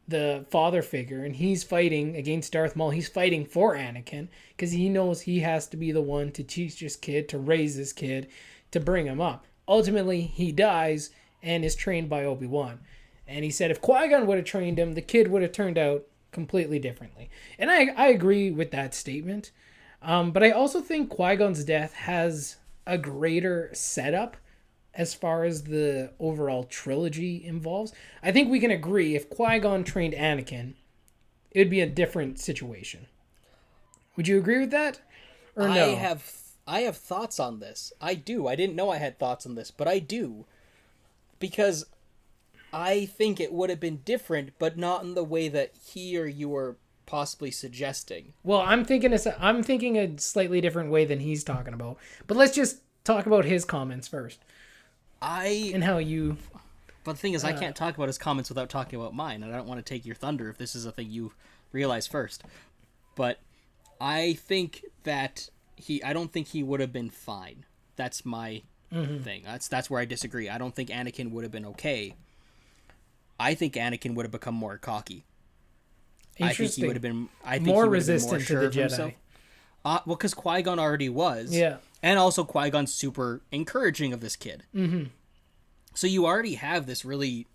the father figure and he's fighting against Darth Maul. He's fighting for Anakin because he knows he has to be the one to teach this kid, to raise this kid, to bring him up. Ultimately, he dies and is trained by Obi-Wan. And he said if Qui-Gon would have trained him, the kid would have turned out completely differently. And I agree with that statement. But I also think Qui-Gon's death has a greater setup as far as the overall trilogy involves. I think we can agree if Qui-Gon trained Anakin, it would be a different situation. Would you agree with that? Or no? I have thoughts on this. I do. I didn't know I had thoughts on this, but I do. Because I think it would have been different, but not in the way that he or you are possibly suggesting. Well, I'm thinking a slightly different way than he's talking about. But let's just talk about his comments first. And how you... But the thing is, I can't talk about his comments without talking about mine, and I don't want to take your thunder if this is a thing you realize first. But I think that I don't think he would have been fine. That's my thing. That's where I disagree. I don't think Anakin would have been okay. I think Anakin would have become more cocky. I think he would have been more resistant to the Jedi. Well, because Qui-Gon already was. Yeah. And also Qui-Gon's super encouraging of this kid. Mm-hmm. So you already have this really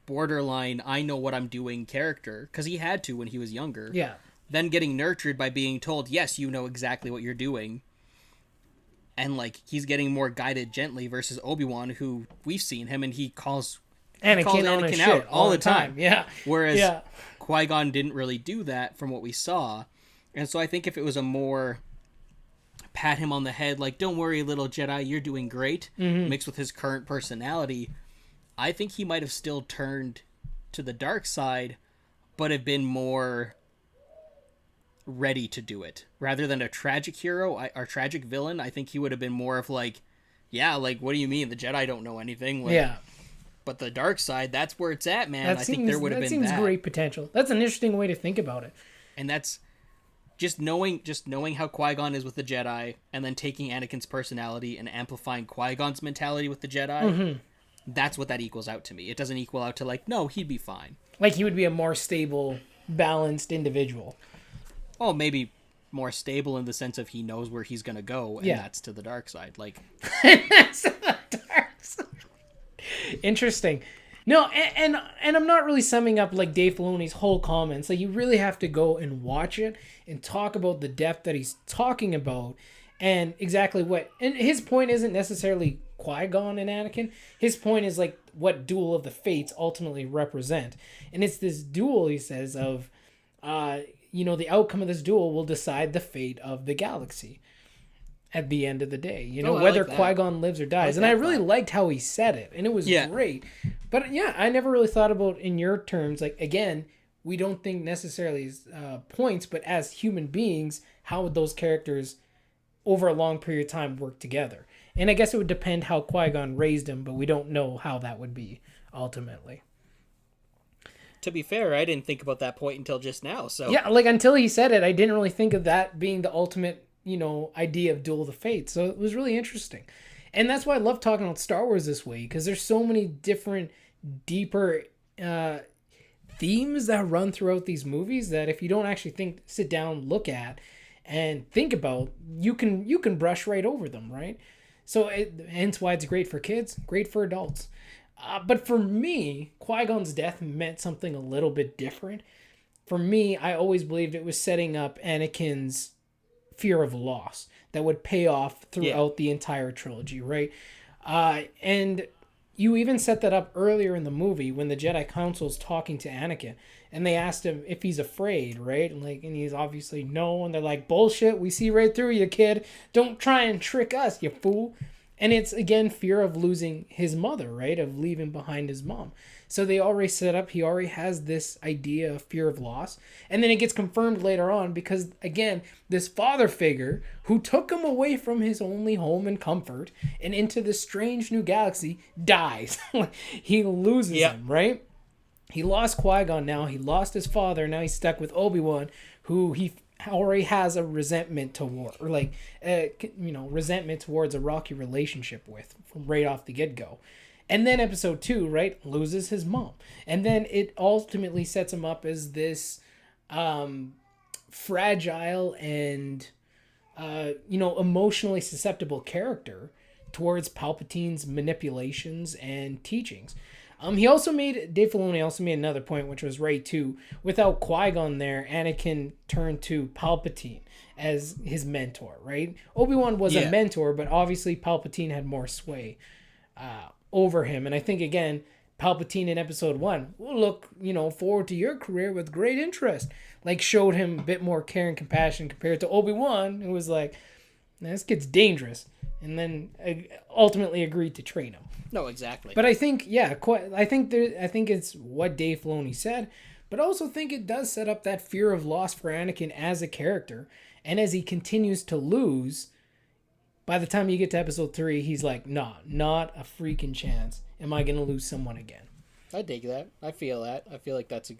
borderline, I know what I'm doing character, because he had to when he was younger. Yeah. Then getting nurtured by being told, yes, you know exactly what you're doing. And, like, he's getting more guided gently versus Obi-Wan, who we've seen him, and he calls Anakin out all the time. Yeah. Whereas Qui-Gon didn't really do that from what we saw. And so I think if it was a more pat him on the head, like, don't worry, little Jedi, you're doing great, mixed with his current personality, I think he might have still turned to the dark side, but have been more ready to do it. Rather than a tragic hero or tragic villain, I think he would have been more of like, yeah, like, what do you mean? The Jedi don't know anything. Like, yeah. But the dark side, that's where it's at, man. I think there would have been that. Seems great potential. That's an interesting way to think about it. And that's just knowing how Qui-Gon is with the Jedi, and then taking Anakin's personality and amplifying Qui-Gon's mentality with the Jedi. That's what that equals out to me. It doesn't equal out to like, no, he'd be fine. Like he would be a more stable, balanced individual. Oh, maybe more stable in the sense of he knows where he's gonna go, and that's to the dark side. Like, that's to the dark side. Interesting. No, and I'm not really summing up like Dave Filoni's whole comments. Like you really have to go and watch it and talk about the depth that he's talking about and exactly what. And his point isn't necessarily Qui-Gon and Anakin. His point is like what Duel of the Fates ultimately represent, and it's this duel, he says, of the outcome of this duel will decide the fate of the galaxy at the end of the day, whether like Qui-Gon lives or dies. And I really liked how he said it, and it was great. But yeah, I never really thought about in your terms, like, again, we don't think necessarily as points, but as human beings, how would those characters over a long period of time work together? And I guess it would depend how Qui-Gon raised him, but we don't know how that would be ultimately. To be fair, I didn't think about that point until just now. So yeah, like until he said it, I didn't really think of that being the ultimate idea of Duel of the Fates. So it was really interesting. And that's why I love talking about Star Wars this way, because there's so many different, deeper themes that run throughout these movies that if you don't actually sit down, look at, and think about, you can brush right over them, right? So hence why it's great for kids, great for adults. But for me, Qui-Gon's death meant something a little bit different. For me, I always believed it was setting up Anakin's fear of loss that would pay off throughout the entire trilogy, right? And you even set that up earlier in the movie when the Jedi Council's talking to Anakin, and they asked him if he's afraid, right? And he's obviously no, and they're like, bullshit, we see right through you, kid. Don't try and trick us, you fool. And it's, again, fear of losing his mother, right? Of leaving behind his mom. So they already set up, he already has this idea of fear of loss. And then it gets confirmed later on because, again, this father figure who took him away from his only home and comfort and into this strange new galaxy dies. He loses him, right? He lost Qui-Gon now. He lost his father. Now he's stuck with Obi-Wan, who he already has a resentment toward, or resentment towards a rocky relationship with from right off the get-go. And then episode 2, right, loses his mom. And then it ultimately sets him up as this fragile and, emotionally susceptible character towards Palpatine's manipulations and teachings. Dave Filoni also made another point, which was right too. Without Qui-Gon there, Anakin turned to Palpatine as his mentor, right? Obi-Wan was a mentor, but obviously Palpatine had more sway over him. And I think, again, Palpatine in episode 1, we'll look, forward to your career with great interest. Like, showed him a bit more care and compassion compared to Obi-Wan, who was like, this kid's dangerous. And then ultimately agreed to train him. No, exactly. But I think, I think it's what Dave Filoni said, but I also think it does set up that fear of loss for Anakin as a character. And as he continues to lose, by the time you get to episode 3, he's like, nah, not a freaking chance. Am I going to lose someone again? I dig that. I feel that. I feel like that's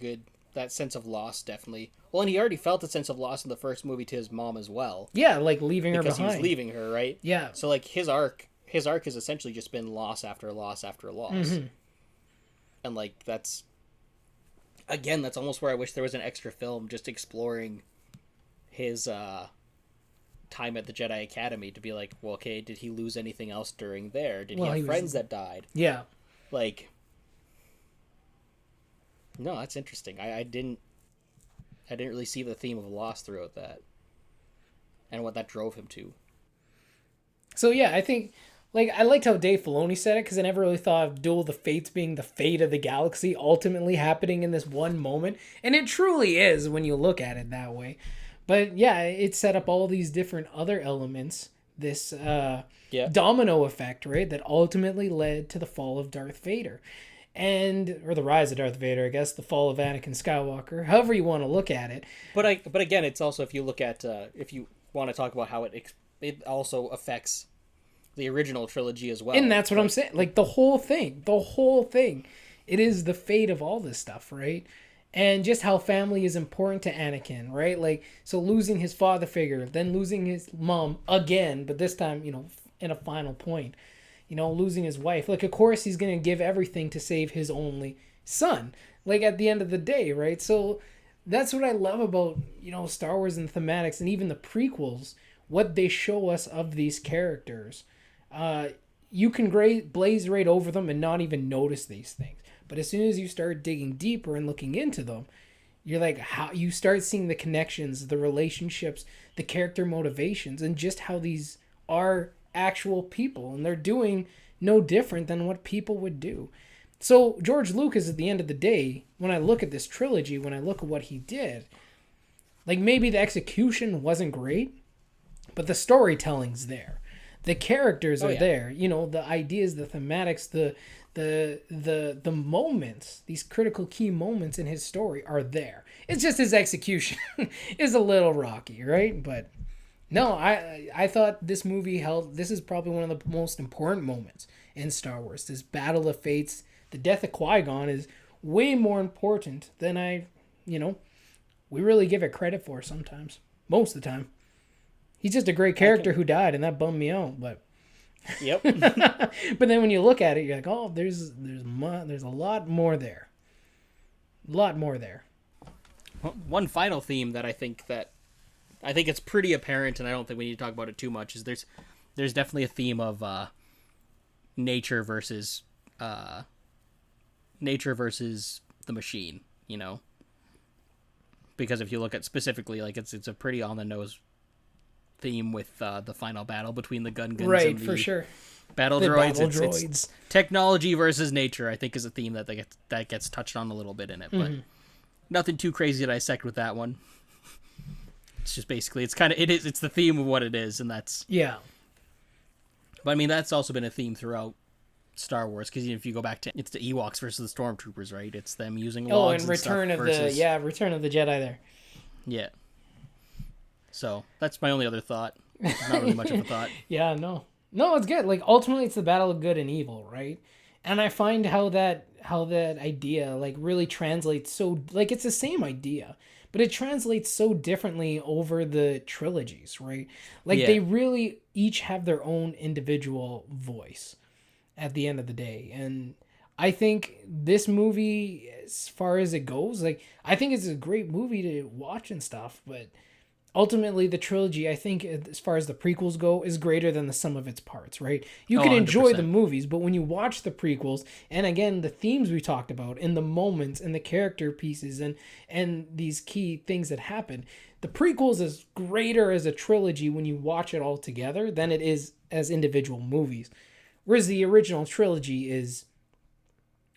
that sense of loss, definitely. Well, and he already felt a sense of loss in the first movie to his mom as well. Yeah, like leaving her behind. Because he was leaving her, right? Yeah. So, like, his arc has essentially just been loss after loss after loss. Mm-hmm. And, like, that's almost where I wish there was an extra film just exploring his time at the Jedi Academy to be like, well, okay, did he lose anything else during there? Did he have friends that died? Yeah. Like, no, that's interesting. I didn't really see the theme of loss throughout that and what that drove him to. So, yeah, I think, like, I liked how Dave Filoni said it because I never really thought of Duel of the Fates being the fate of the galaxy ultimately happening in this one moment. And it truly is when you look at it that way. But, yeah, it set up all these different other elements, this domino effect, right, that ultimately led to the fall of Darth Vader. Or the rise of Darth Vader, I guess, the fall of Anakin Skywalker, however you want to look at it. But again, it's also, if you look at, if you want to talk about how it also affects the original trilogy as well. And that's what I'm saying. Like the whole thing. It is the fate of all this stuff, right? And just how family is important to Anakin, right? Like, so losing his father figure, then losing his mom again, but this time, in a final point, losing his wife. Like, of course, he's going to give everything to save his only son, like, at the end of the day, right? So that's what I love about, Star Wars and thematics and even the prequels, what they show us of these characters. You can blaze right over them and not even notice these things. But as soon as you start digging deeper and looking into them, you're like, how you start seeing the connections, the relationships, the character motivations, and just how these are actual people. And they're doing no different than what people would do. So George Lucas, at the end of the day, when I look at this trilogy, when I look at what he did, like maybe the execution wasn't great, but the storytelling's there. The characters are there. The ideas, the thematics, the moments, these critical key moments in his story are there. It's just his execution is a little rocky, right? But no, I thought this movie this is probably one of the most important moments in Star Wars. This Battle of Fates, the death of Qui-Gon is way more important than we really give it credit for sometimes. Most of the time. He's just a great character who died, and that bummed me out, but... Yep. But then when you look at it, you're like, oh, there's a lot more there. A lot more there. One final theme that I think it's pretty apparent, and I don't think we need to talk about it too much, is there's definitely a theme of nature versus the machine, because if you look at specifically, like it's a pretty on the nose theme with the final battle between the guns right, and the for sure. battle the droids. Battle droids. It's technology versus nature, I think, is a theme that gets touched on a little bit in it, but nothing too crazy to dissect with that one. It's just basically it's the theme of what it is, and that's But I mean, that's also been a theme throughout Star Wars, because if you go back to it's the Ewoks versus the Stormtroopers, right? It's them using logs and Return of versus... Return of the Jedi there. Yeah. So that's my only other thought. Not really much of a thought. Yeah, no, it's good. Like ultimately, it's the battle of good and evil, right? And I find how that idea like really translates so like it's the same idea, but it translates so differently over the trilogies, right? Like they really each have their own individual voice at the end of the day. And I think this movie, as far as it goes, like I think it's a great movie to watch and stuff, but ultimately the trilogy, I think as far as the prequels go, is greater than the sum of its parts, right? You can enjoy 100%. the movies, but when you watch the prequels, and again the themes we talked about and the moments and the character pieces and these key things that happen, the prequels is greater as a trilogy when you watch it all together than it is as individual movies. Whereas the original trilogy is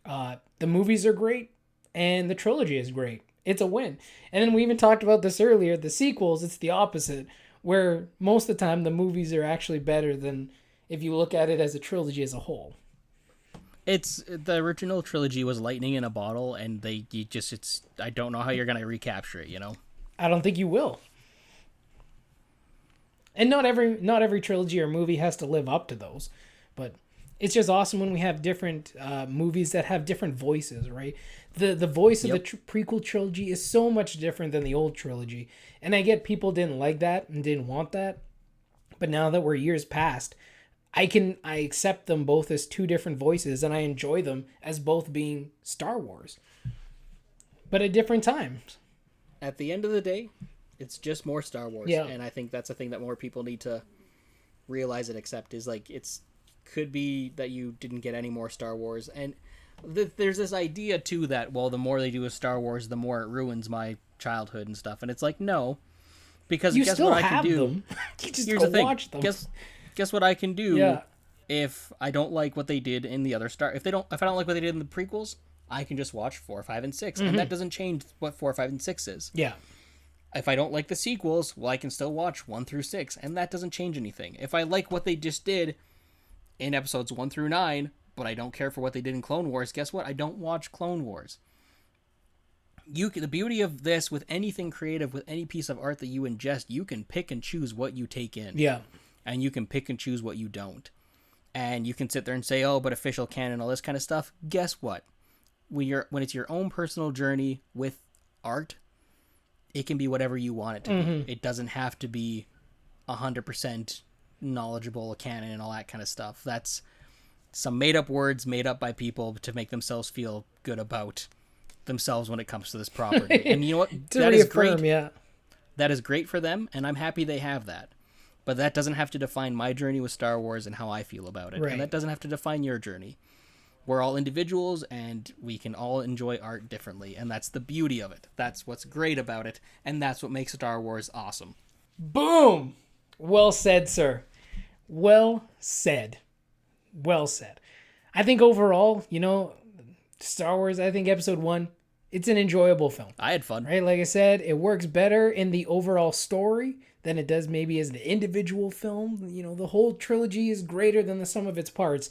the movies are great and the trilogy is great. It's a win. And then we even talked about this earlier. The sequels, it's the opposite, where most of the time the movies are actually better than if you look at it as a trilogy as a whole. It's the original trilogy was lightning in a bottle, and I don't know how you're gonna recapture it. I don't think you will. And not every trilogy or movie has to live up to those, but it's just awesome when we have different movies that have different voices, right? The voice of the prequel trilogy is so much different than the old trilogy. And I get people didn't like that and didn't want that. But now that we're years past, I accept them both as two different voices, and I enjoy them as both being Star Wars. But at different times. At the end of the day, it's just more Star Wars. Yeah. And I think that's a thing that more people need to realize and accept, is like could be that you didn't get any more Star Wars, and there's this idea too that, well, the more they do with Star Wars, the more it ruins my childhood and stuff, and it's like, no, because you guess still what I have can do. them. You just Here's go the thing. watch them. Guess what I can do. Yeah. If I don't like what they did in the other if I don't like what they did in the prequels, I can just watch 4, 5, and 6, and that doesn't change what 4, 5, and 6 is. Yeah. If I don't like the sequels, well, I can still watch 1 through 6, and that doesn't change anything. If I like what they just did in episodes 1 through 9, but I don't care for what they did in Clone Wars, guess what? I don't watch Clone Wars. The beauty of this, with anything creative, with any piece of art that you ingest, you can pick and choose what you take in. Yeah. And you can pick and choose what you don't. And you can sit there and say, oh, but official canon, all this kind of stuff. Guess what? When it's your own personal journey with art, it can be whatever you want it to be. It doesn't have to be 100% knowledgeable canon and all that kind of stuff. That's some made-up words made up by people to make themselves feel good about themselves when it comes to this property. And you know what? That is great. Yeah. That is great for them, and I'm happy they have that. But that doesn't have to define my journey with Star Wars and how I feel about it. Right. And that doesn't have to define your journey. We're all individuals, and we can all enjoy art differently. And that's the beauty of it. That's what's great about it. And that's what makes Star Wars awesome. Boom! Well said, sir. Well said. Well said. I think overall, Star Wars, I think Episode 1, it's an enjoyable film. I had fun. Right? Like I said, it works better in the overall story than it does maybe as an individual film. The whole trilogy is greater than the sum of its parts.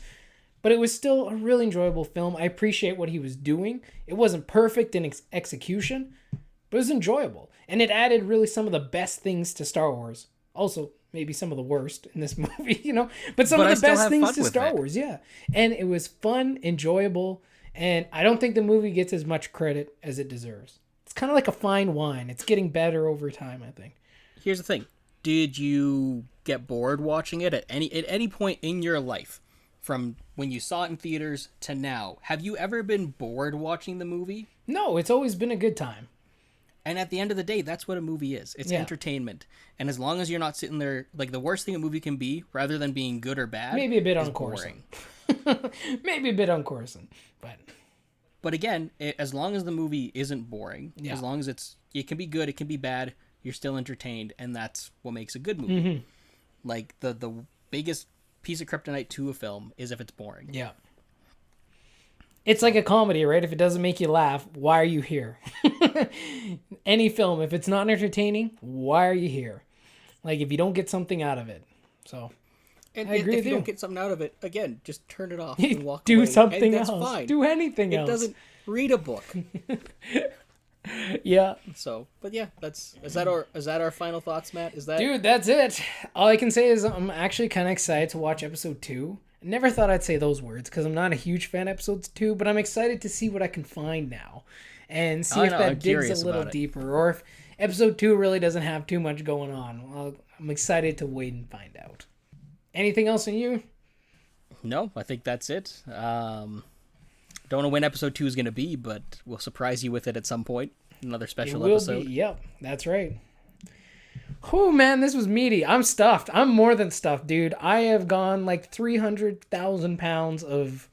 But it was still a really enjoyable film. I appreciate what he was doing. It wasn't perfect in execution, but it was enjoyable. And it added really some of the best things to Star Wars. Also, maybe some of the worst in this movie, But some of the best things to Star Wars, yeah. And it was fun, enjoyable, and I don't think the movie gets as much credit as it deserves. It's kind of like a fine wine. It's getting better over time, I think. Here's the thing. Did you get bored watching it at any point in your life? From when you saw it in theaters to now, have you ever been bored watching the movie? No, it's always been a good time. And at the end of the day, that's what a movie is. It's entertainment. And as long as you're not sitting there, like the worst thing a movie can be, rather than being good or bad, maybe a bit uncoercing. Maybe a bit uncoercing, but again, as long as the movie isn't boring, as long as it can be good, it can be bad, you're still entertained, and that's what makes a good movie. Mm-hmm. Like the biggest piece of kryptonite to a film is if it's boring. Yeah. It's like a comedy, right? If it doesn't make you laugh, why are you here? Any film, if it's not entertaining, why are you here? Like, if you don't get something out of it. So, and I agree if with you don't get something out of it, again, just turn it off and walk Do away. something That's else. fine. Do anything else. It doesn't read a book. Yeah. So, but yeah, is that our final thoughts, Matt? Dude, that's it. All I can say is I'm actually kind of excited to watch episode 2. I never thought I'd say those words because I'm not a huge fan of episodes 2, but I'm excited to see what I can find now and see if that digs a little deeper, or if episode 2 really doesn't have too much going on. Well, I'm excited to wait and find out. Anything else in you? No, I think that's it. Don't know when episode 2 is going to be, but we'll surprise you with it at some point. Another special episode. Yep, that's right. Oh man, this was meaty. I'm stuffed. I'm more than stuffed, dude. I have gone like 300,000 pounds of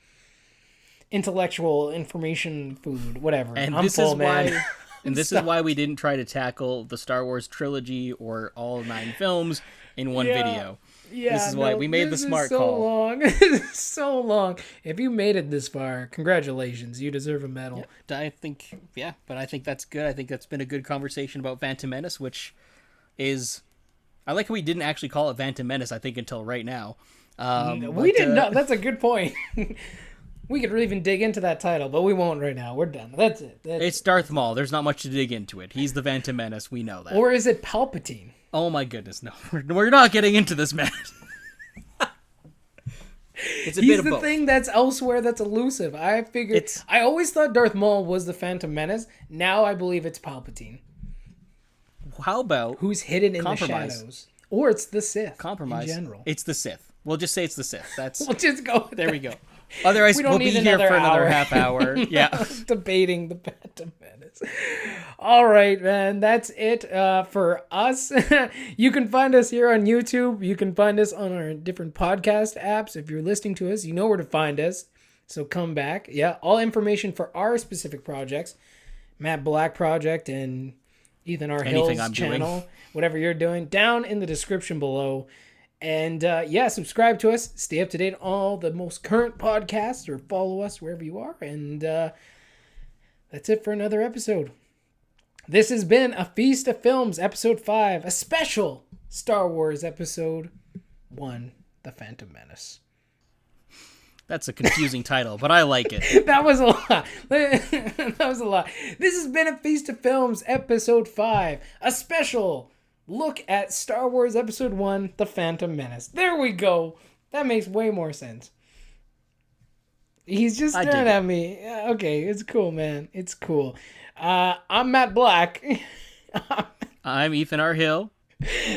intellectual information food, whatever. And I'm full, man. This is why we didn't try to tackle the Star Wars trilogy or all 9 films in one video. Yeah, this is why we made the smart call. Long. This is so long. If you made it this far, congratulations. You deserve a medal. Yeah, I think that's good. I think that's been a good conversation about Phantom Menace, which is... I like how we didn't actually call it Phantom Menace, I think, until right now. We did not. That's a good point. We could even dig into that title, but we won't right now. We're done. That's it. It's Darth Maul. There's not much to dig into it. He's the Phantom Menace. We know that. Or is it Palpatine? Oh my goodness, no. We're not getting into this, man. It's a bit of both. He's the thing that's elsewhere that's elusive. I always thought Darth Maul was the Phantom Menace. Now I believe it's Palpatine. How about... Who's hidden in the shadows. Or it's the Sith. Compromise. In general. It's the Sith. We'll just say it's the Sith. We'll just go with There we go. Otherwise, we'll be here for another half hour. Yeah. Debating the Phantom Menace. All right, man. That's it for us. You can find us here on YouTube. You can find us on our different podcast apps. If you're listening to us, you know where to find us. So come back. Yeah. All information for our specific projects. Matt Black Project and Ethan R. Hill's channel. Whatever you're doing. Down in the description below. And subscribe to us. Stay up to date on all the most current podcasts, or follow us wherever you are. And that's it for another episode. This has been A Feast of Films, Episode 5, a special Star Wars Episode 1, The Phantom Menace. That's a confusing title, but I like it. That was a lot. This has been A Feast of Films, Episode 5, a special look at Star Wars Episode 1, The Phantom Menace. There we go. That makes way more sense. He's just staring at me. Okay, it's cool, man. It's cool. I'm Matt Black. I'm Ethan R. Hill.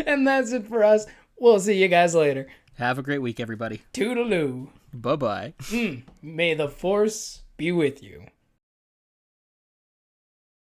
And that's it for us. We'll see you guys later. Have a great week, everybody. Toodaloo. Bye-bye. May the Force be with you.